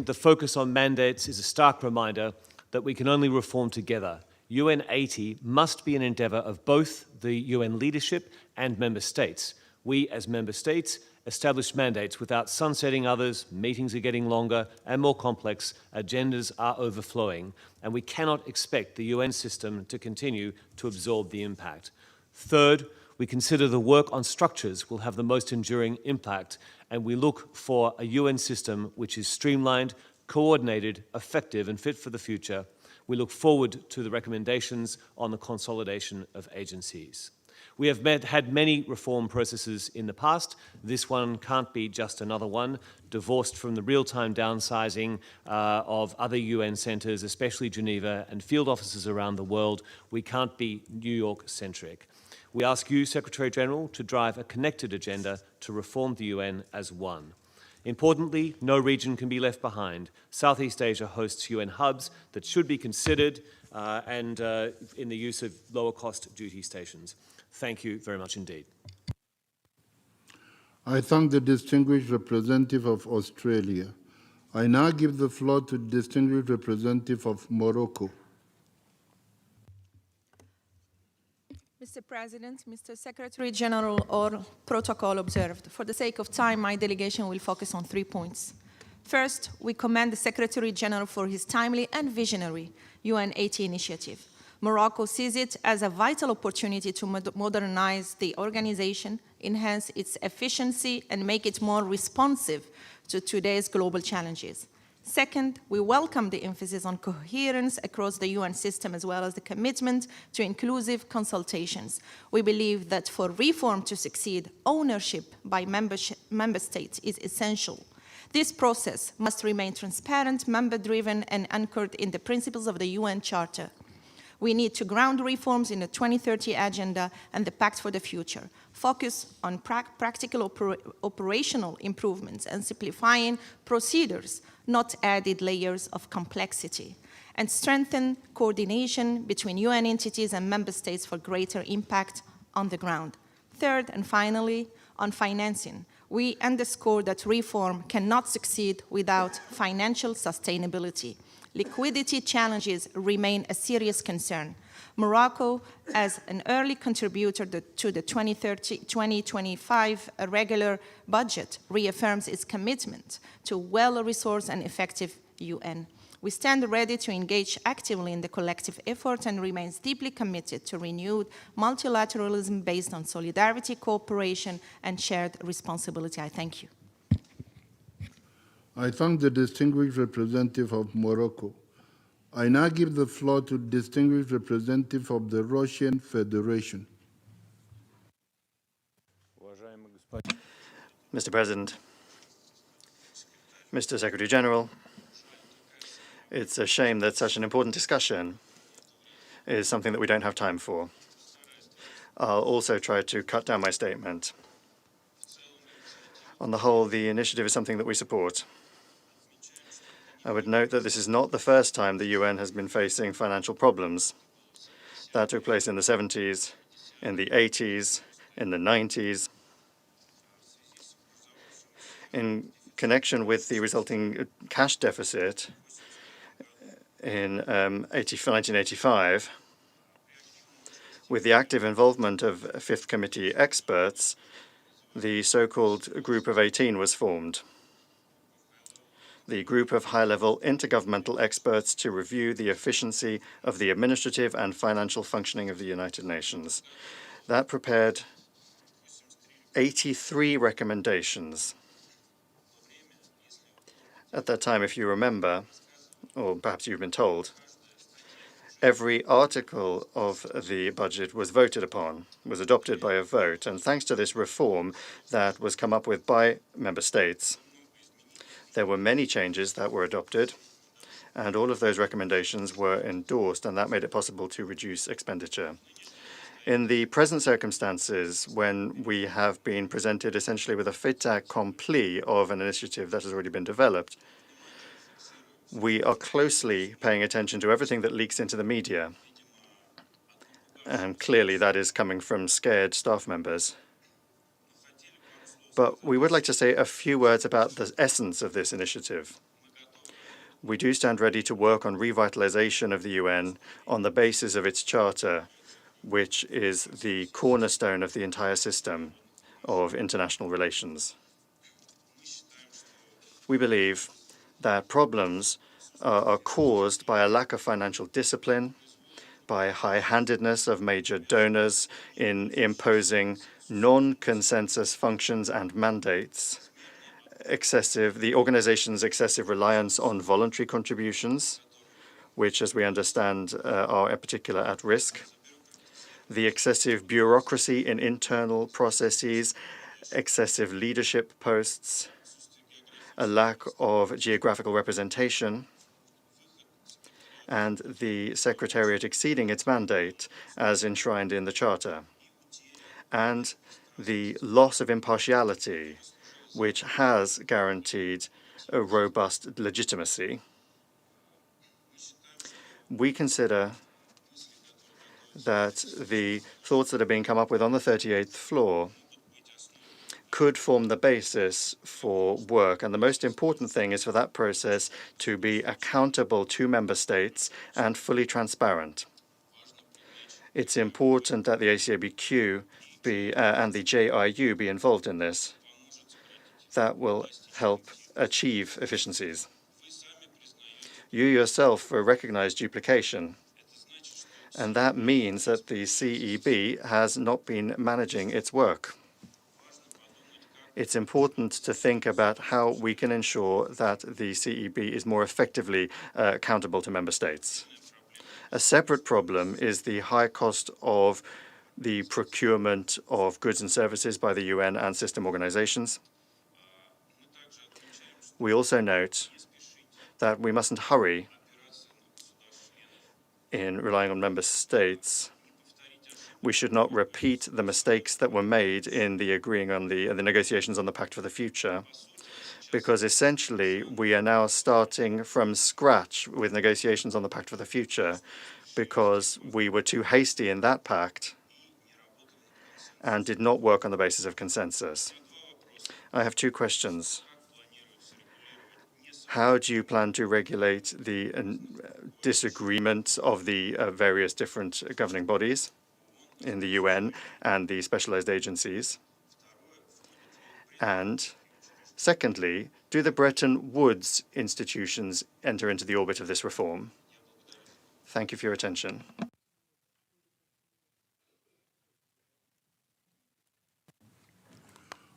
the focus on mandates is a stark reminder that we can only reform together. UN80 must be an endeavour of both the UN leadership and member states. We, as member states, establish mandates without sunsetting others, meetings are getting longer and more complex, agendas are overflowing, and we cannot expect the UN system to continue to absorb the impact. Third, we consider the work on structures will have the most enduring impact, and we look for a UN system which is streamlined, coordinated, effective, and fit for the future. We look forward to the recommendations on the consolidation of agencies. We have had many reform processes in the past. This one can't be just another one, divorced from the real-time downsizing of other UN centres, especially Geneva, and field offices around the world. We can't be New York-centric. We ask you, Secretary General, to drive a connected agenda to reform the UN as one. Importantly, no region can be left behind. Southeast Asia hosts UN hubs that should be considered in the use of lower-cost duty stations. Thank you very much indeed. I thank the distinguished representative of Australia. I now give the floor to the distinguished representative of Morocco. Mr. President, Mr. Secretary General, all protocol observed. For the sake of time, my delegation will focus on 3 points. First, we commend the Secretary General for his timely and visionary UN80 initiative. Morocco sees it as a vital opportunity to modernize the organization, enhance its efficiency, and make it more responsive to today's global challenges. Second, we welcome the emphasis on coherence across the UN system, as well as the commitment to inclusive consultations. We believe that for reform to succeed, ownership by member states is essential. This process must remain transparent, member-driven, and anchored in the principles of the UN Charter. We need to ground reforms in the 2030 Agenda and the Pact for the Future, focus on practical operational improvements and simplifying procedures, not added layers of complexity, and strengthen coordination between UN entities and member states for greater impact on the ground. Third, and finally, on financing, we underscore that reform cannot succeed without financial sustainability. Liquidity challenges remain a serious concern. Morocco, as an early contributor to the 2025 regular budget, reaffirms its commitment to well-resourced and effective UN. We stand ready to engage actively in the collective effort and remains deeply committed to renewed multilateralism based on solidarity, cooperation, and shared responsibility. I thank you. I thank the distinguished representative of Morocco. I now give the floor to the distinguished representative of the Russian Federation. Mr. President, Mr. Secretary General, it's a shame that such an important discussion is something that we don't have time for. I'll also try to cut down my statement. On the whole, the initiative is something that we support. I would note that this is not the first time the UN has been facing financial problems. That took place in the 70s, in the 80s, in the 90s. In connection with the resulting cash deficit in 1985, with the active involvement of Fifth Committee experts, the so-called Group of 18 was formed. The group of high-level intergovernmental experts to review the efficiency of the administrative and financial functioning of the United Nations. That prepared 83 recommendations. At that time, if you remember, or perhaps you've been told, every article of the budget was voted upon, was adopted by a vote, and thanks to this reform that was come up with by member states, there were many changes that were adopted, and all of those recommendations were endorsed, and that made it possible to reduce expenditure. In the present circumstances, when we have been presented essentially with a fait accompli of an initiative that has already been developed, we are closely paying attention to everything that leaks into the media. And clearly that is coming from scared staff members. But we would like to say a few words about the essence of this initiative. We do stand ready to work on revitalization of the UN on the basis of its charter, which is the cornerstone of the entire system of international relations. We believe that problems are caused by a lack of financial discipline, by high-handedness of major donors in imposing non-consensus functions and mandates, the organization's excessive reliance on voluntary contributions, which, as we understand, are in particular at risk, the excessive bureaucracy in internal processes, excessive leadership posts, a lack of geographical representation, and the Secretariat exceeding its mandate as enshrined in the Charter, and the loss of impartiality, which has guaranteed a robust legitimacy. We consider that the thoughts that are being come up with on the 38th floor could form the basis for work. And the most important thing is for that process to be accountable to member states and fully transparent. It's important that the ACABQ and the JIU be involved in this. That will help achieve efficiencies. You yourself recognize duplication, and that means that the CEB has not been managing its work. It's important to think about how we can ensure that the CEB is more effectively accountable to member states. A separate problem is the high cost of the procurement of goods and services by the UN and system organizations. We also note that we mustn't hurry in relying on member states. We should not repeat the mistakes that were made in the agreeing on the negotiations on the Pact for the Future, because essentially we are now starting from scratch with negotiations on the Pact for the Future because we were too hasty in that pact and did not work on the basis of consensus. I have two questions. How do you plan to regulate the disagreement of the various different governing bodies in the UN and the specialized agencies? And secondly, do the Bretton Woods institutions enter into the orbit of this reform? Thank you for your attention.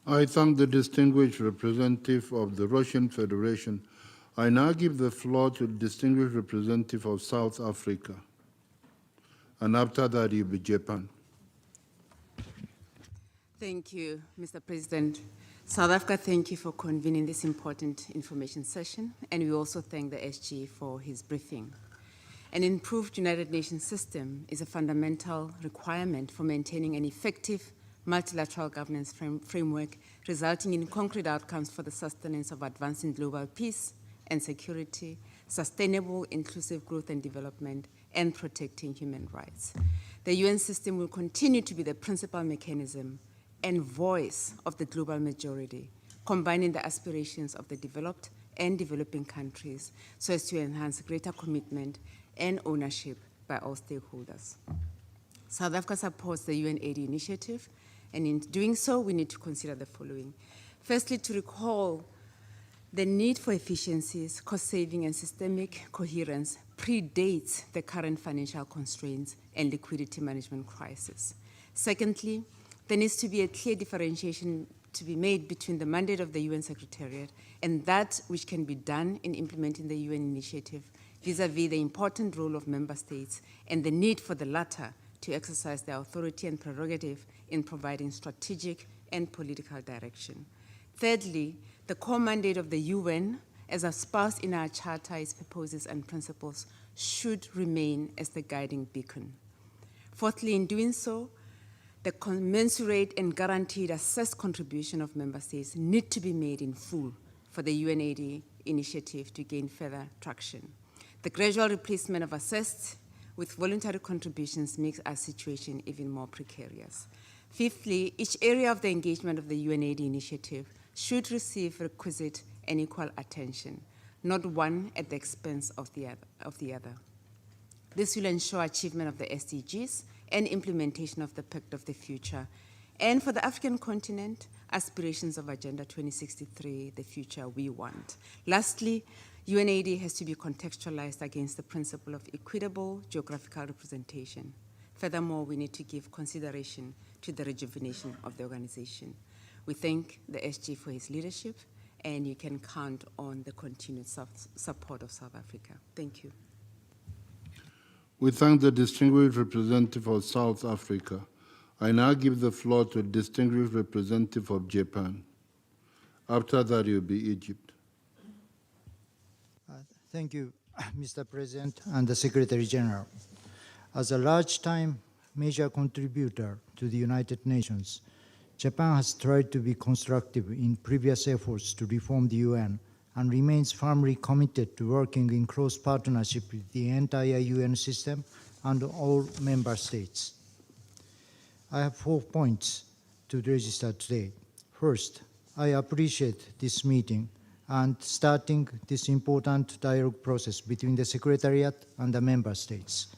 I thank the distinguished representative of the Russian Federation. I now give the floor to the distinguished representative of South Africa. And after that, it will be Japan. Thank you, Mr. President. South Africa, thank you for convening this important information session, and we also thank the SG for his briefing. An improved United Nations system is a fundamental requirement for maintaining an effective multilateral governance framework, resulting in concrete outcomes for the sustenance of advancing global peace and security, sustainable inclusive growth and development, and protecting human rights. The UN system will continue to be the principal mechanism and voice of the global majority, combining the aspirations of the developed and developing countries so as to enhance greater commitment and ownership by all stakeholders. South Africa supports the UN80 Initiative, and in doing so, we need to consider the following. Firstly, to recall the need for efficiencies, cost-saving, and systemic coherence predates the current financial constraints and liquidity management crisis. Secondly, there needs to be a clear differentiation to be made between the mandate of the UN Secretariat and that which can be done in implementing the UN initiative vis-à-vis the important role of member states and the need for the latter to exercise their authority and prerogative in providing strategic and political direction. Thirdly, the core mandate of the UN, as espoused in our charter, its purposes and principles, should remain as the guiding beacon. Fourthly, in doing so, the commensurate and guaranteed assessed contribution of member states need to be made in full for the UN80 initiative to gain further traction. The gradual replacement of assessed with voluntary contributions makes our situation even more precarious. Fifthly, each area of the engagement of the UN80 initiative should receive requisite and equal attention, not one at the expense of the other. This will ensure achievement of the SDGs and implementation of the Pact of the Future, and for the African continent, aspirations of Agenda 2063, the future we want. Lastly, UN80 has to be contextualized against the principle of equitable geographical representation. Furthermore, we need to give consideration to the rejuvenation of the organization. We thank the SG for his leadership, and you can count on the continued support of South Africa. Thank you. We thank the distinguished representative of South Africa. I now give the floor to the distinguished representative of Japan. After that, it will be Egypt. Thank you, Mr. President and the Secretary General. As a large-time major contributor to the United Nations, Japan has tried to be constructive in previous efforts to reform the UN and remains firmly committed to working in close partnership with the entire UN system and all member states. I have 4 points to register today. First, I appreciate this meeting and starting this important dialogue process between the Secretariat and the member states.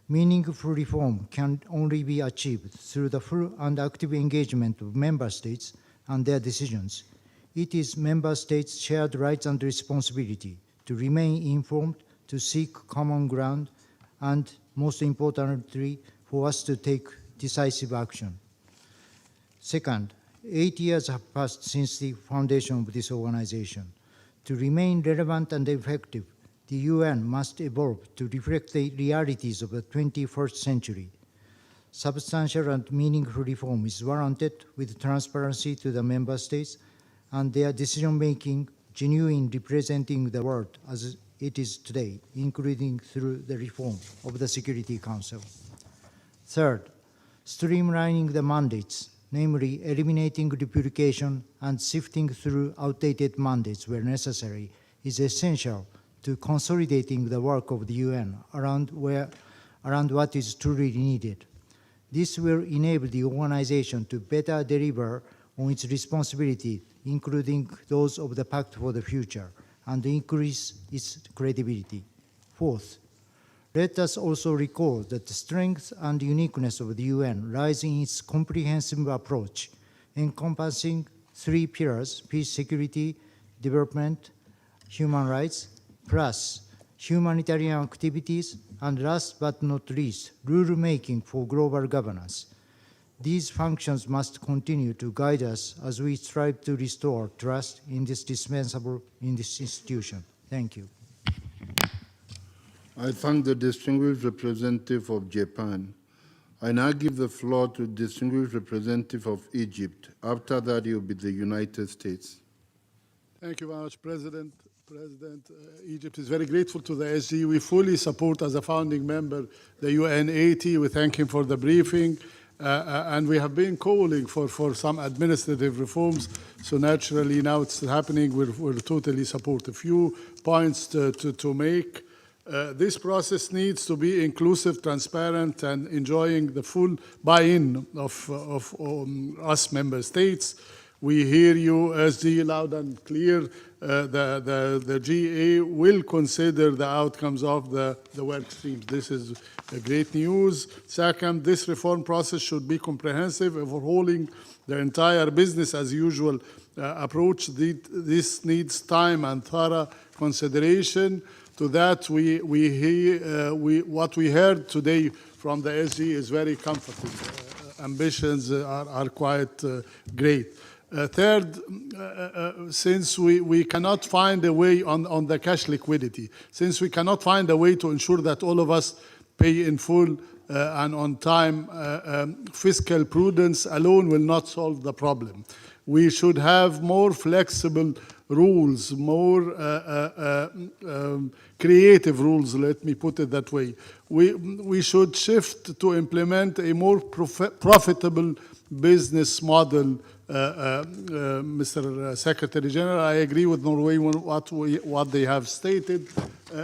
Meaningful reform can only be achieved through the full and active engagement of member states and their decisions, It is member states' shared rights and responsibility to remain informed, to seek common ground, and most importantly, for us to take decisive action. Second, 8 years have passed since the foundation of this organization. To remain relevant and effective, the UN must evolve to reflect the realities of the 21st century. Substantial and meaningful reform is warranted with transparency to the member states and their decision-making genuine representing the world as it is today, including through the reform of the Security Council. Third, streamlining the mandates, namely eliminating duplication and sifting through outdated mandates where necessary, is essential to consolidating the work of the UN around what is truly needed. This will enable the organization to better deliver on its responsibilities, including those of the Pact for the Future, and increase its credibility. Fourth, let us also recall that the strength and uniqueness of the UN lies in its comprehensive approach, encompassing 3 pillars: peace, security, development, human rights, plus humanitarian activities, and last but not least, rule-making for global governance. These functions must continue to guide us as we strive to restore trust in this institution. Thank you. I thank the distinguished representative of Japan. I now give the floor to the distinguished representative of Egypt. After that, it will be the United States. Thank you very much, President. Egypt is very grateful to the SG. We fully support, as a founding member, the UN80. We thank him for the briefing. And we have been calling for some administrative reforms. So naturally, now it's happening. We're totally support. A few points to make. This process needs to be inclusive, transparent, and enjoying the full buy-in of us member states. We hear you, SG, loud and clear. The GA will consider the outcomes of the work streams. This is great news. Second, this reform process should be comprehensive, overhauling the entire business as usual approach. This needs time and thorough consideration. To that, what we heard today from the SG is very comforting. Ambitions are quite great. Third, since we cannot find a way on the cash liquidity, since we cannot find a way to ensure that all of us pay in full and on time, fiscal prudence alone will not solve the problem. We should have more flexible rules, more creative rules, let me put it that way. We should shift to implement a more profitable business model. Mr. Secretary General, I agree with Norway what they have stated.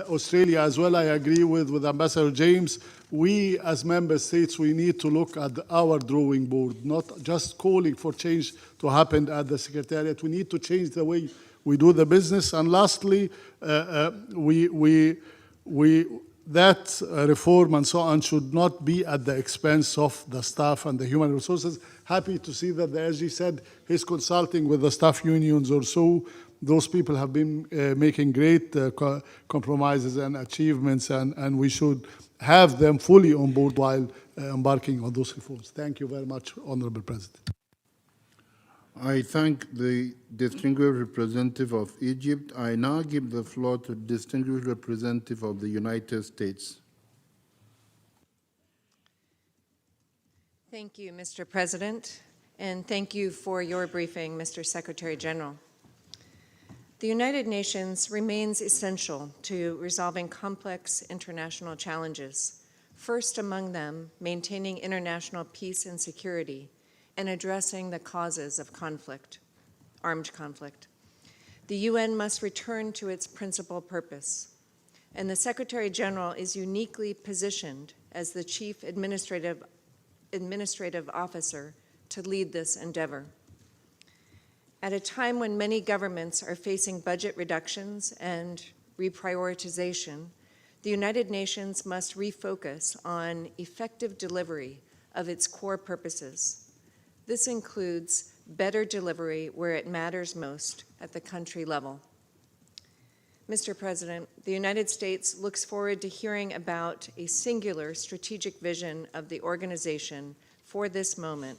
Australia as well, I agree with Ambassador James. We as member states, we need to look at our drawing board, not just calling for change to happen at the Secretariat. We need to change the way we do the business. And lastly, that reform and so on should not be at the expense of the staff and the human resources. Happy to see that the SG said he's consulting with the staff unions or so. Those people have been making great compromises and achievements, and we should have them fully on board while embarking on those reforms. Thank you very much, Honorable President. I thank the distinguished representative of Egypt. I now give the floor to the distinguished representative of the United States. Thank you, Mr. President, and thank you for your briefing, Mr. Secretary General. The United Nations remains essential to resolving complex international challenges, first among them maintaining international peace and security and addressing the causes of conflict, armed conflict. The UN must return to its principal purpose, and the Secretary General is uniquely positioned as the Chief Administrative Officer to lead this endeavor. At a time when many governments are facing budget reductions and reprioritization, the United Nations must refocus on effective delivery of its core purposes. This includes better delivery where it matters most at the country level. Mr. President, the United States looks forward to hearing about a singular strategic vision of the organization for this moment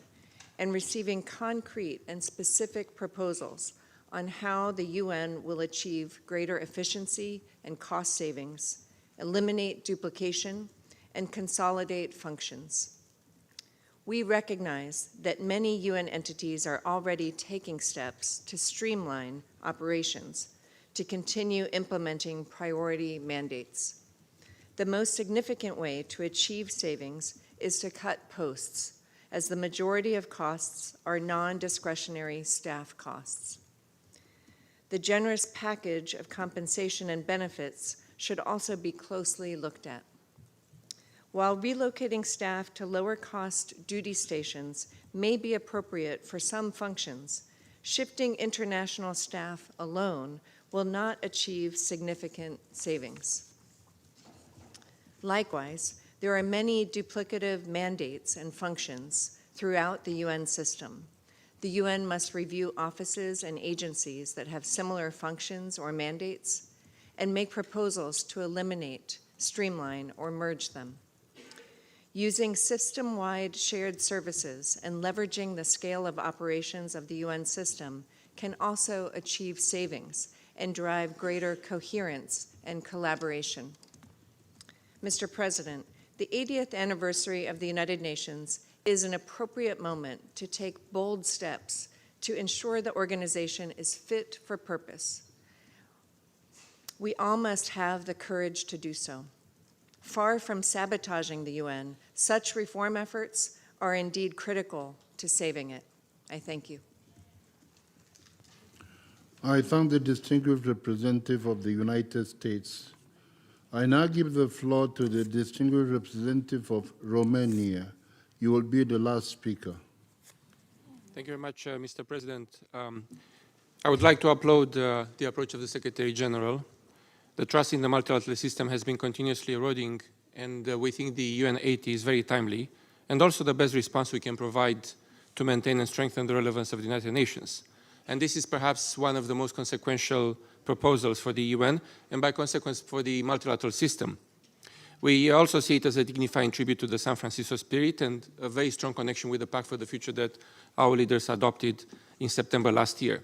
and receiving concrete and specific proposals on how the UN will achieve greater efficiency and cost savings, eliminate duplication, and consolidate functions. We recognize that many UN entities are already taking steps to streamline operations to continue implementing priority mandates. The most significant way to achieve savings is to cut posts, as the majority of costs are non-discretionary staff costs. The generous package of compensation and benefits should also be closely looked at. While relocating staff to lower-cost duty stations may be appropriate for some functions, shifting international staff alone will not achieve significant savings. Likewise, there are many duplicative mandates and functions throughout the UN system. The UN must review offices and agencies that have similar functions or mandates and make proposals to eliminate, streamline, or merge them. Using system-wide shared services and leveraging the scale of operations of the UN system can also achieve savings and drive greater coherence and collaboration. Mr. President, the 80th anniversary of the United Nations is an appropriate moment to take bold steps to ensure the organization is fit for purpose. We all must have the courage to do so. Far from sabotaging the UN, such reform efforts are indeed critical to saving it. I thank you. I thank the distinguished representative of the United States. I now give the floor to the distinguished representative of Romania. You will be the last speaker. Thank you very much, Mr. President. I would like to applaud the approach of the Secretary General. The trust in the multilateral system has been continuously eroding, and we think the UN80 is very timely, and also the best response we can provide to maintain and strengthen the relevance of the United Nations. And this is perhaps one of the most consequential proposals for the UN, and by consequence for the multilateral system. We also see it as a dignifying tribute to the San Francisco spirit and a very strong connection with the Pact for the Future that our leaders adopted in September last year.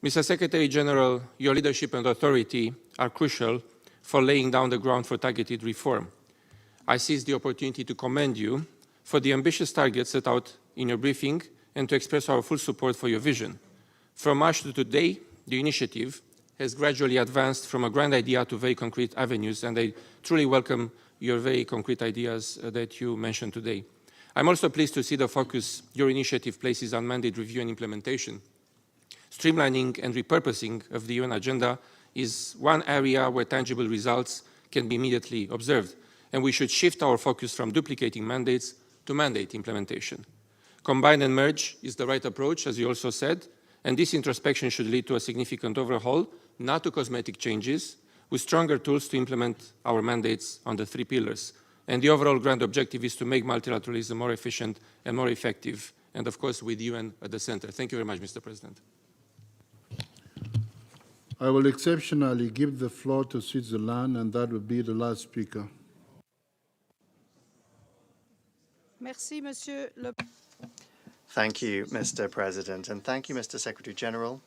Mr. Secretary General, your leadership and authority are crucial for laying down the ground for targeted reform. I seize the opportunity to commend you for the ambitious targets set out in your briefing and to express our full support for your vision. From March to today, the initiative has gradually advanced from a grand idea to very concrete avenues, and I truly welcome your very concrete ideas that you mentioned today. I'm also pleased to see the focus your initiative places on mandate review and implementation. Streamlining and repurposing of the UN agenda is one area where tangible results can be immediately observed, and we should shift our focus from duplicating mandates to mandate implementation. Combine and merge is the right approach, as you also said, and this introspection should lead to a significant overhaul, not to cosmetic changes, with stronger tools to implement our mandates on the three pillars. And the overall grand objective is to make multilateralism more efficient and more effective, and of course with the UN at the center. Thank you very much, Mr. President. I will exceptionally give the floor to Switzerland, and that will be the last speaker. Merci, Monsieur le Thank you, Mr. President, and thank you, Mr. Secretary General.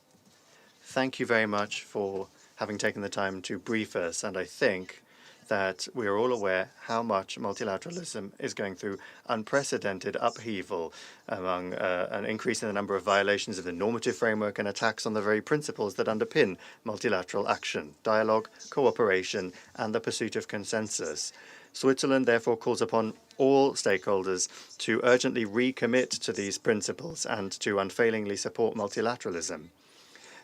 Thank you very much for having taken the time to brief us, and I think that we are all aware how much multilateralism is going through unprecedented upheaval among an increase in the number of violations of the normative framework and attacks on the very principles that underpin multilateral action, dialogue, cooperation, and the pursuit of consensus. Switzerland therefore calls upon all stakeholders to urgently recommit to these principles and to unfailingly support multilateralism.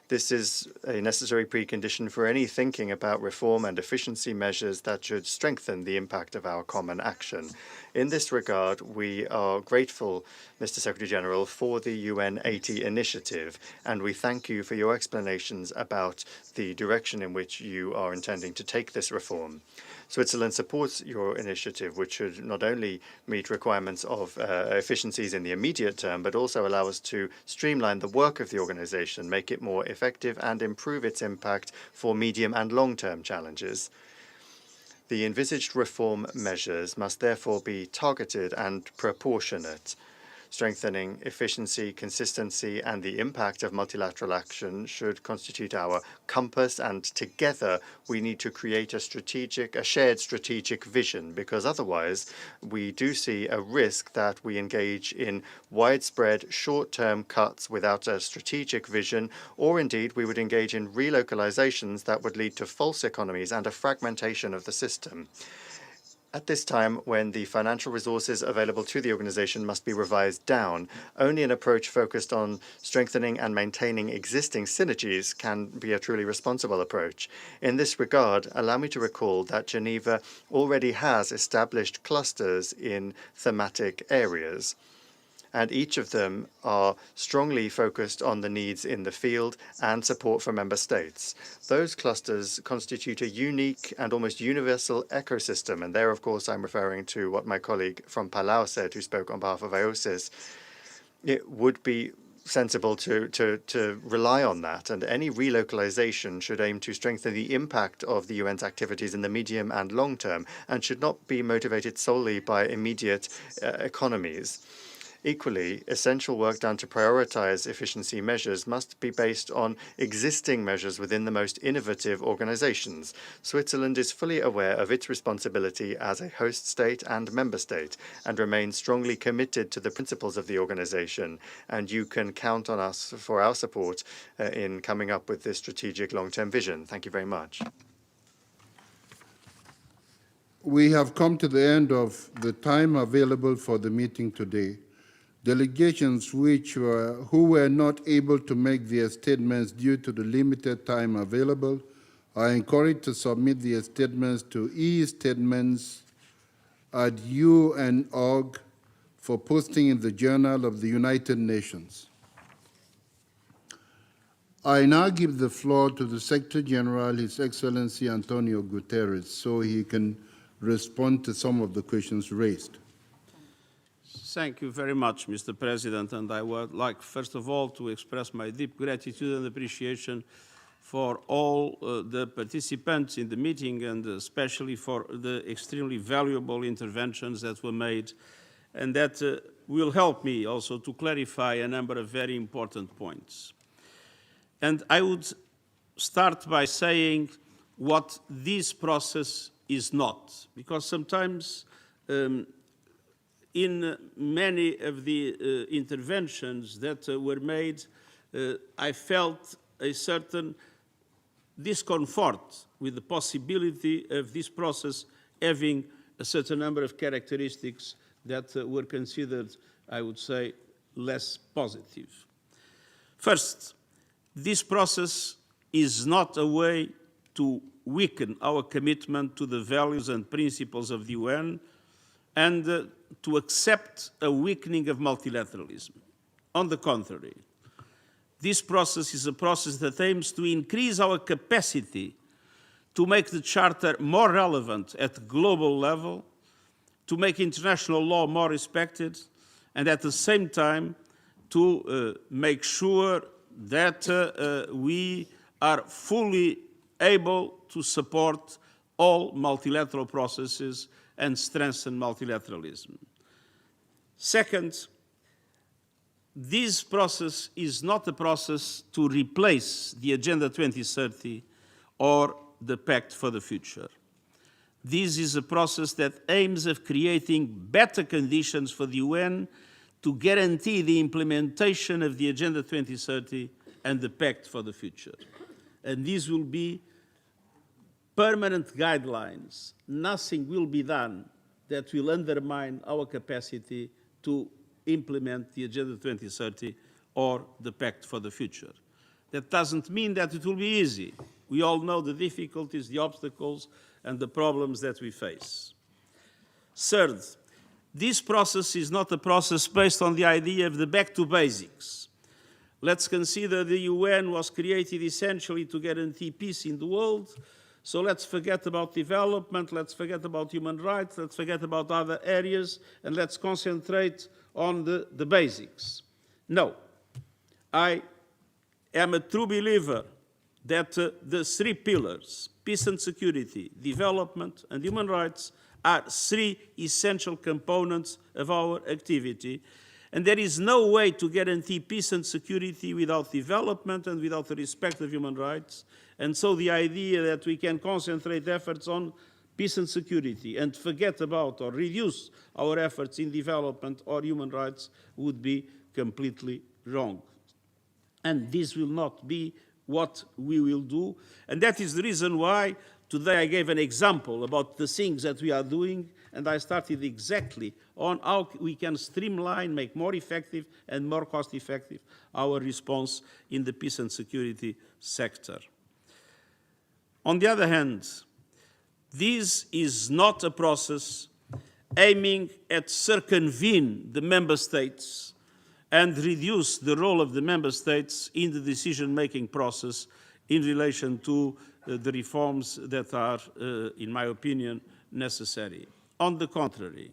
This is a necessary precondition for any thinking about reform and efficiency measures that should strengthen the impact of our common action. In this regard, we are grateful, Mr. Secretary General, for the UN80 Initiative, and we thank you for your explanations about the direction in which you are intending to take this reform. Switzerland supports your initiative, which should not only meet requirements of efficiencies in the immediate term, but also allow us to streamline the work of the organization, make it more effective, and improve its impact for medium and long-term challenges. The envisaged reform measures must therefore be targeted and proportionate. Strengthening efficiency, consistency, and the impact of multilateral action should constitute our compass, and together we need to create a shared strategic vision, because otherwise we do see a risk that we engage in widespread short-term cuts without a strategic vision, or indeed we would engage in relocalizations that would lead to false economies and a fragmentation of the system. At this time, when the financial resources available to the organization must be revised down, only an approach focused on strengthening and maintaining existing synergies can be a truly responsible approach. In this regard, allow me to recall that Geneva already has established clusters in thematic areas, and each of them are strongly focused on the needs in the field and support for member states. Those clusters constitute a unique and almost universal ecosystem, and there, of course, I'm referring to what my colleague from Palau said, who spoke on behalf of IOSIS. It would be sensible to rely on that, and any relocalization should aim to strengthen the impact of the UN's activities in the medium and long term, and should not be motivated solely by immediate economies. Equally, essential work done to prioritize efficiency measures must be based on existing measures within the most innovative organizations. Switzerland is fully aware of its responsibility as a host state and member state, and remains strongly committed to the principles of the organization, and you can count on us for our support in coming up with this strategic long-term vision. Thank you very much. We have come to the end of the time available for the meeting today. Delegations who were not able to make their statements due to the limited time available are encouraged to submit their statements to e-statements@un.org for posting in the Journal of the United Nations. I now give the floor to the Secretary General, His Excellency Antonio Guterres, so he can respond to some of the questions raised. Thank you very much, Mr. President, and I would like, first of all, to express my deep gratitude and appreciation for all the participants in the meeting, and especially for the extremely valuable interventions that were made, and that will help me also to clarify a number of very important points. And I would start by saying what this process is not, because sometimes in many of the interventions that were made, I felt a certain discomfort with the possibility of this process having a certain number of characteristics that were considered, I would say, less positive. First, this process is not a way to weaken our commitment to the values and principles of the UN and to accept a weakening of multilateralism. On the contrary, this process is a process that aims to increase our capacity to make the Charter more relevant at global level, to make international law more respected, and at the same time to make sure that we are fully able to support all multilateral processes and strengthen multilateralism. Second, this process is not a process to replace the Agenda 2030 or the Pact for the Future. This is a process that aims at creating better conditions for the UN to guarantee the implementation of the Agenda 2030 and the Pact for the Future. And these will be permanent guidelines. Nothing will be done that will undermine our capacity to implement the Agenda 2030 or the Pact for the Future. That doesn't mean that it will be easy. We all know the difficulties, the obstacles, and the problems that we face. Third, this process is not a process based on the idea of the back to basics. Let's consider the UN was created essentially to guarantee peace in the world. So let's forget about development, let's forget about human rights, let's forget about other areas, and let's concentrate on the basics. No, I am a true believer that the three pillars, peace and security, development, and human rights, are three essential components of our activity. And there is no way to guarantee peace and security without development and without the respect of human rights. And so the idea that we can concentrate efforts on peace and security and forget about or reduce our efforts in development or human rights would be completely wrong. And this will not be what we will do. And that is the reason why today I gave an example about the things that we are doing, and I started exactly on how we can streamline, make more effective and more cost-effective our response in the peace and security sector. On the other hand, this is not a process aiming at circumvent the member states and reduce the role of the member states in the decision-making process in relation to the reforms that are, in my opinion, necessary. On the contrary,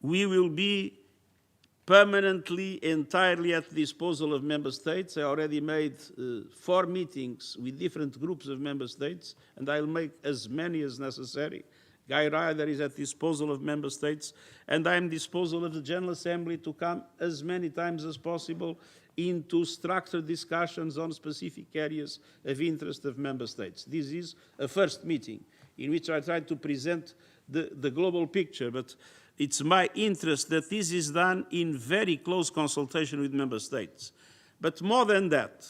we will be permanently, entirely at the disposal of member states. I already made 4 meetings with different groups of member states, and I'll make as many as necessary. Guy Ryder is at the disposal of member states, and I'm at the disposal of the General Assembly to come as many times as possible into structured discussions on specific areas of interest of member states. This is a first meeting in which I try to present the global picture, but it's my interest that this is done in very close consultation with member states. But more than that,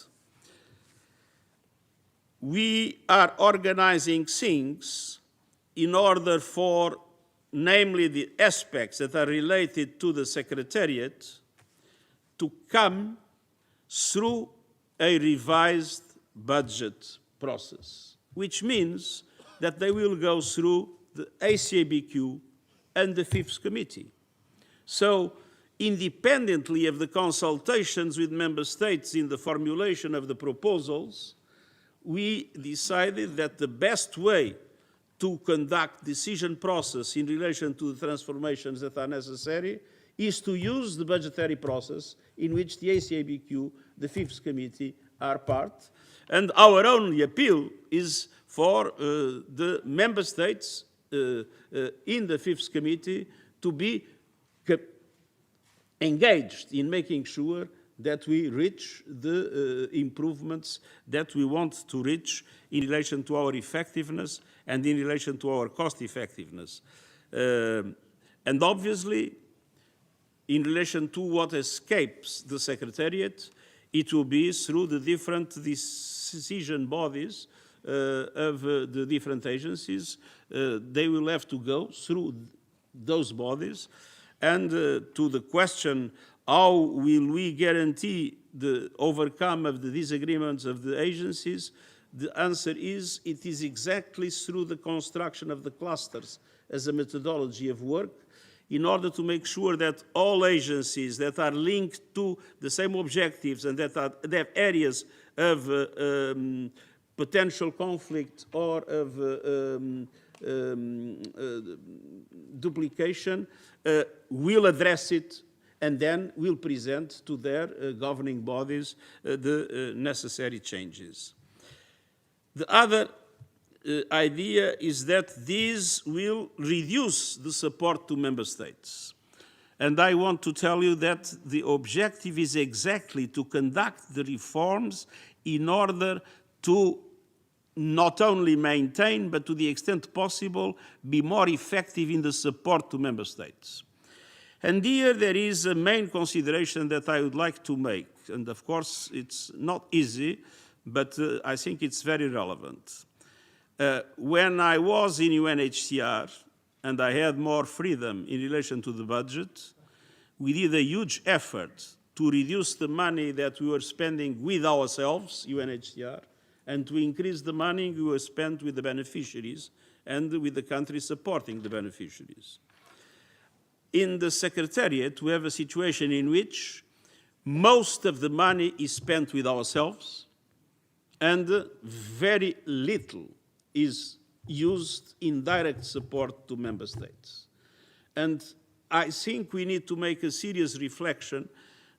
we are organizing things in order for, namely the aspects that are related to the Secretariat, to come through a revised budget process, which means that they will go through the ACABQ and the Fifth Committee. So, independently of the consultations with member states in the formulation of the proposals, we decided that the best way to conduct decision process in relation to the transformations that are necessary is to use the budgetary process in which the ACABQ, the Fifth Committee, are part. And our only appeal is for the member states in the Fifth Committee to be engaged in making sure that we reach the improvements that we want to reach in relation to our effectiveness and in relation to our cost effectiveness. And obviously, in relation to what escapes the Secretariat, it will be through the different decision bodies of the different agencies. They will have to go through those bodies. And to the question, how will we guarantee the overcome of the disagreements of the agencies? The answer is, it is exactly through the construction of the clusters as a methodology of work, in order to make sure that all agencies that are linked to the same objectives and that have areas of potential conflict or of duplication will address it and then will present to their governing bodies the necessary changes. The other idea is that this will reduce the support to member states. And I want to tell you that the objective is exactly to conduct the reforms in order to not only maintain, but to the extent possible, be more effective in the support to member states. And here there is a main consideration that I would like to make. And of course, it's not easy, but I think it's very relevant. When I was in UNHCR and I had more freedom in relation to the budget, we did a huge effort to reduce the money that we were spending with ourselves, UNHCR, and to increase the money we were spent with the beneficiaries and with the countries supporting the beneficiaries. In the Secretariat, we have a situation in which most of the money is spent with ourselves and very little is used in direct support to member states. And I think we need to make a serious reflection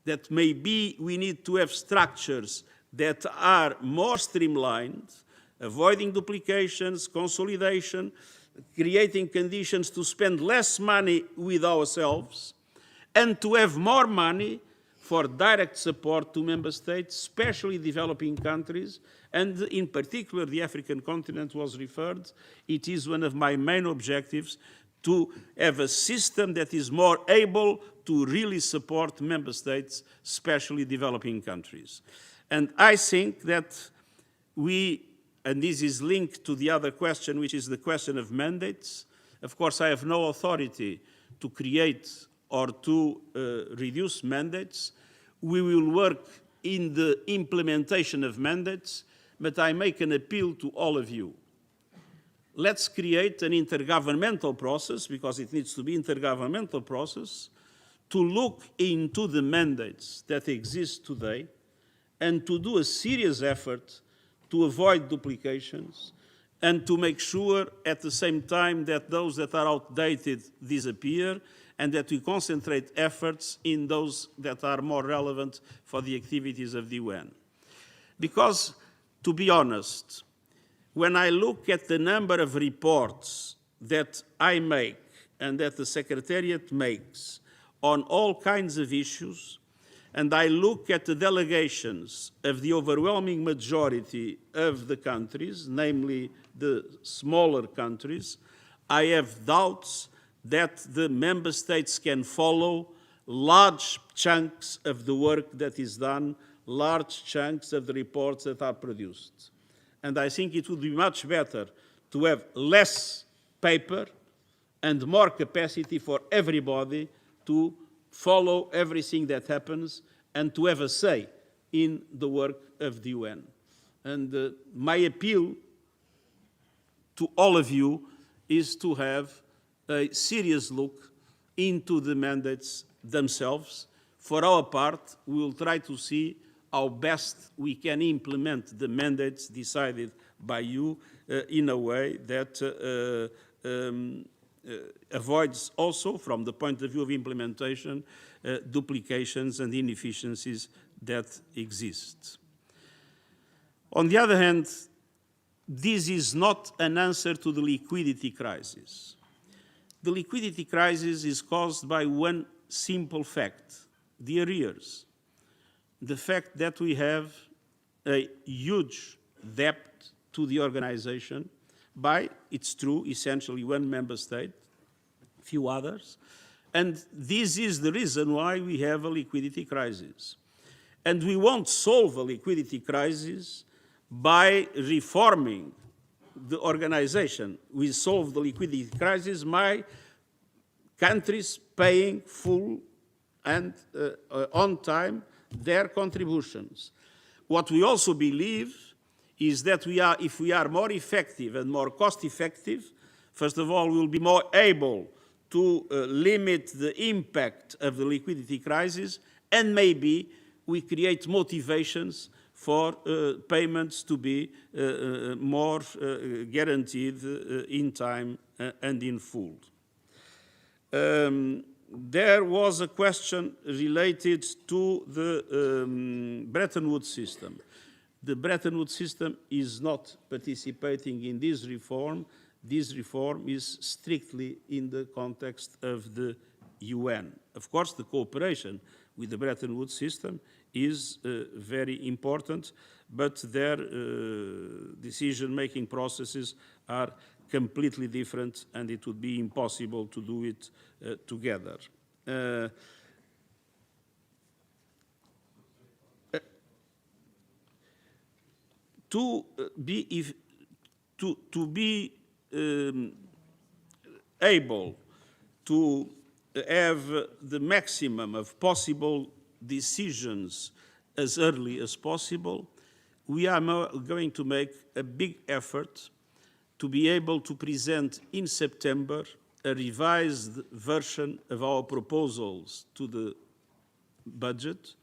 that maybe we need to have structures that are more streamlined, avoiding duplications, consolidation, creating conditions to spend less money with ourselves, and to have more money for direct support to member states, especially developing countries, and in particular the African continent was referred. It is one of my main objectives to have a system that is more able to really support member states, especially developing countries. And I think that we, and this is linked to the other question, which is the question of mandates. Of course, I have no authority to create or to reduce mandates. We will work in the implementation of mandates, but I make an appeal to all of you. Let's create an intergovernmental process, because it needs to be intergovernmental process, to look into the mandates that exist today and to do a serious effort to avoid duplications and to make sure at the same time that those that are outdated disappear and that we concentrate efforts in those that are more relevant for the activities of the UN. Because, to be honest, when I look at the number of reports that I make and that the Secretariat makes on all kinds of issues, and I look at the delegations of the overwhelming majority of the countries, namely the smaller countries, I have doubts that the member states can follow large chunks of the work that is done, large chunks of the reports that are produced. And I think it would be much better to have less paper and more capacity for everybody to follow everything that happens and to have a say in the work of the UN. And my appeal to all of you is to have a serious look into the mandates themselves. For our part, we will try to see how best we can implement the mandates decided by you in a way that avoids also, from the point of view of implementation, duplications and inefficiencies that exist. On the other hand, this is not an answer to the liquidity crisis. The liquidity crisis is caused by one simple fact, the arrears. The fact that we have a huge debt to the organization by, it's true, essentially one member state, few others, and this is the reason why we have a liquidity crisis. And we won't solve a liquidity crisis by reforming the organization. We solve the liquidity crisis by countries paying full and on time their contributions. What we also believe is that if we are more effective and more cost effective, first of all, we'll be more able to limit the impact of the liquidity crisis, and maybe we create motivations for payments to be more guaranteed in time and in full. There was a question related to the Bretton Woods system. The Bretton Woods system is not participating in this reform. This reform is strictly in the context of the UN. Of course, the cooperation with the Bretton Woods system is very important, but their decision-making processes are completely different, and it would be impossible to do it together. To be able to have the maximum of possible decisions as early as possible, we are going to make a big effort to be able to present in September a revised version of our proposals to the budget,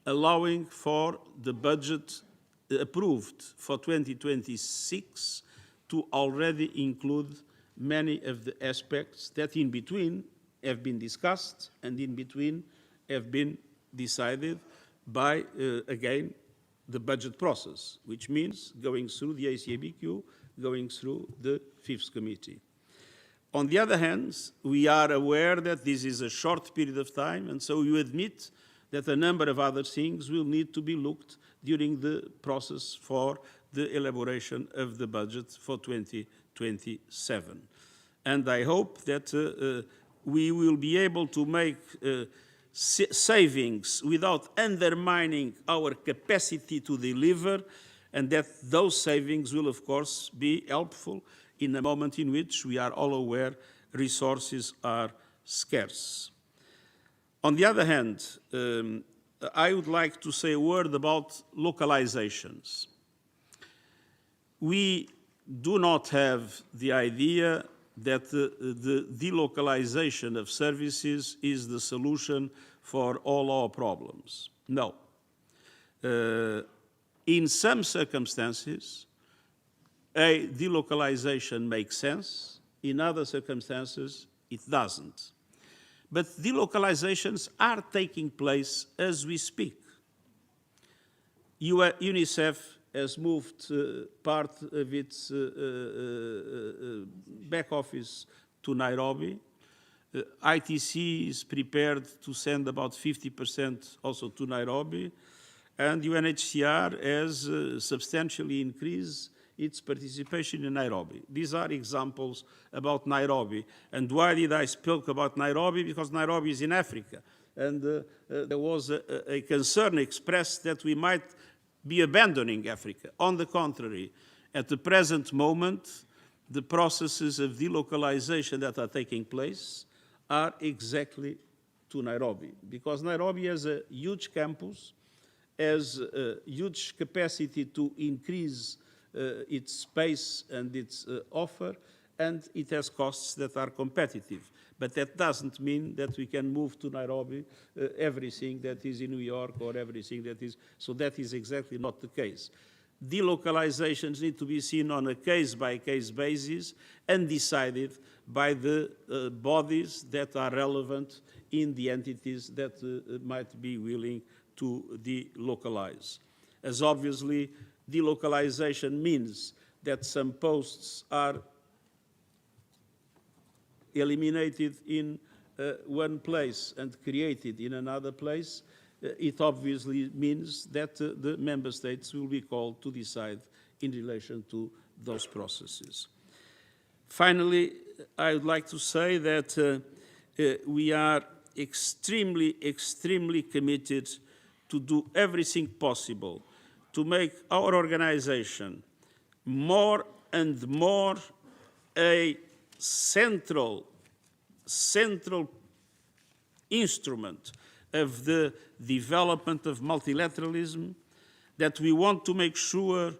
allowing for the budget approved for 2026 to already include many of the aspects that in between have been discussed and in between have been decided by, again, the budget process, which means going through the ACABQ, going through the Fifth Committee. On the other hand, we are aware that this is a short period of time, and so you admit that a number of other things will need to be looked during the process for the elaboration of the budget for 2027. And I hope that we will be able to make savings without undermining our capacity to deliver, and that those savings will, of course, be helpful in a moment in which we are all aware resources are scarce. On the other hand, I would like to say a word about localizations. We do not have the idea that the delocalization of services is the solution for all our problems. No. In some circumstances, a delocalization makes sense. In other circumstances, it doesn't. But delocalizations are taking place as we speak. UNICEF has moved part of its back office to Nairobi. ITC is prepared to send about 50% also to Nairobi. And UNHCR has substantially increased its participation in Nairobi. These are examples about Nairobi. And why did I speak about Nairobi? Because Nairobi is in Africa. And there was a concern expressed that we might be abandoning Africa. On the contrary, at the present moment, the processes of delocalization that are taking place are exactly to Nairobi, because Nairobi has a huge campus, has a huge capacity to increase its space and its offer, and it has costs that are competitive. But that doesn't mean that we can move to Nairobi everything that is in New York or everything that is, so that is exactly not the case. Delocalizations need to be seen on a case-by-case basis and decided by the bodies that are relevant in the entities that might be willing to delocalize. As obviously, delocalization means that some posts are eliminated in one place and created in another place, it obviously means that the member states will be called to decide in relation to those processes. Finally, I would like to say that we are extremely, extremely committed to do everything possible to make our organization more and more a central instrument of the development of multilateralism, that we want to make sure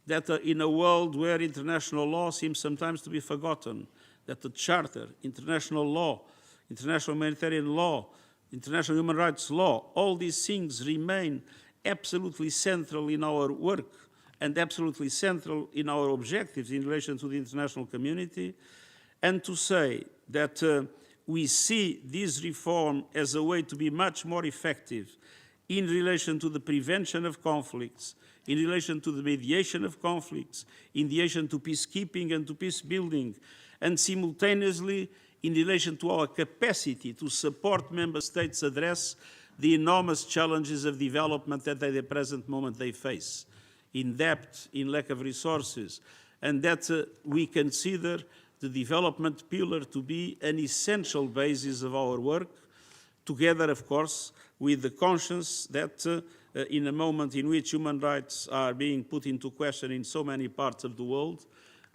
that in a world where international law seems sometimes to be forgotten, that the Charter, international law, international humanitarian law, international human rights law, all these things remain absolutely central in our work and absolutely central in our objectives in relation to the international community, and to say that we see this reform as a way to be much more effective in relation to the prevention of conflicts, in relation to the mediation of conflicts, in relation to peacekeeping and to peace building, and simultaneously in relation to our capacity to support member states address the enormous challenges of development that at the present moment they face, in debt, in lack of resources, and that we consider the development pillar to be an essential basis of our work, together, of course, with the conscience that in a moment in which human rights are being put into question in so many parts of the world,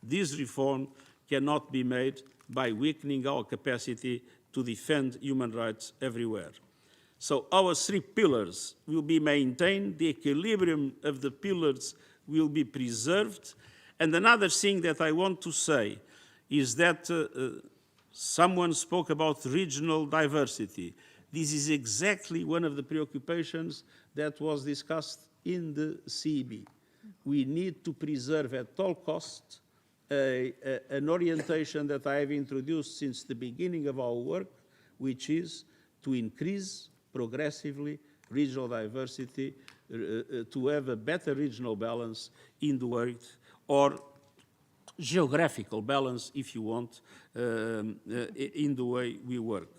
this reform cannot be made by weakening our capacity to defend human rights everywhere. So our three pillars will be maintained, the equilibrium of the pillars will be preserved, and another thing that I want to say is that someone spoke about regional diversity. This is exactly one of the preoccupations that was discussed in the CEB. We need to preserve at all costs an orientation that I have introduced since the beginning of our work, which is to increase progressively regional diversity, to have a better regional balance in the world, or geographical balance, if you want, in the way we work.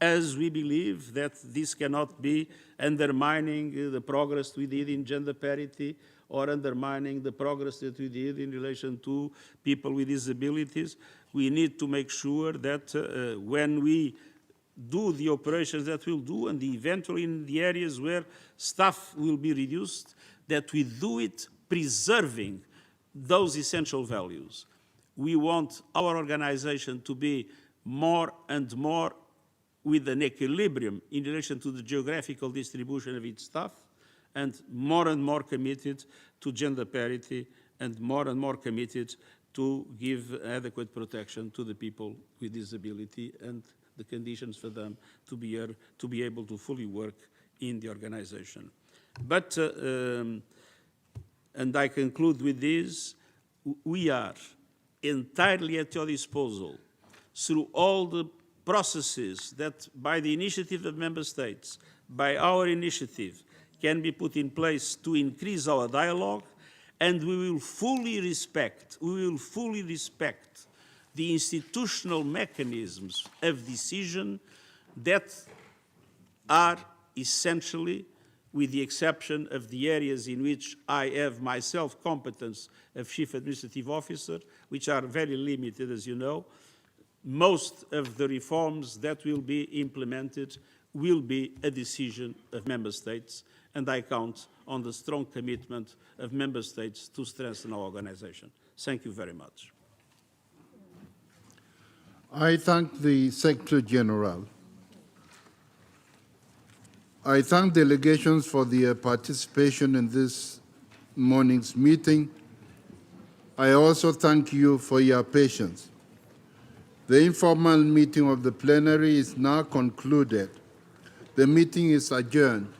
As we believe that this cannot be undermining the progress we did in gender parity or undermining the progress that we did in relation to people with disabilities, we need to make sure that when we do the operations that we'll do, and eventually in the areas where staff will be reduced, that we do it preserving those essential values. We want our organization to be more and more with an equilibrium in relation to the geographical distribution of its staff, and more committed to gender parity, and more committed to give adequate protection to the people with disability and the conditions for them to be able to fully work in the organization. But, and I conclude with this, we are entirely at your disposal through all the processes that by the initiative of member states, by our initiative, can be put in place to increase our dialogue, and we will fully respect the institutional mechanisms of decision that are essentially, with the exception of the areas in which I have myself competence of Chief Administrative Officer, which are very limited, as you know, most of the reforms that will be implemented will be a decision of Member States, and I count on the strong commitment of Member States to strengthen our organization. Thank you very much. I thank the Secretary General. I thank delegations for their participation in this morning's meeting. I also thank you for your patience. The informal meeting of the plenary is now concluded. The meeting is adjourned.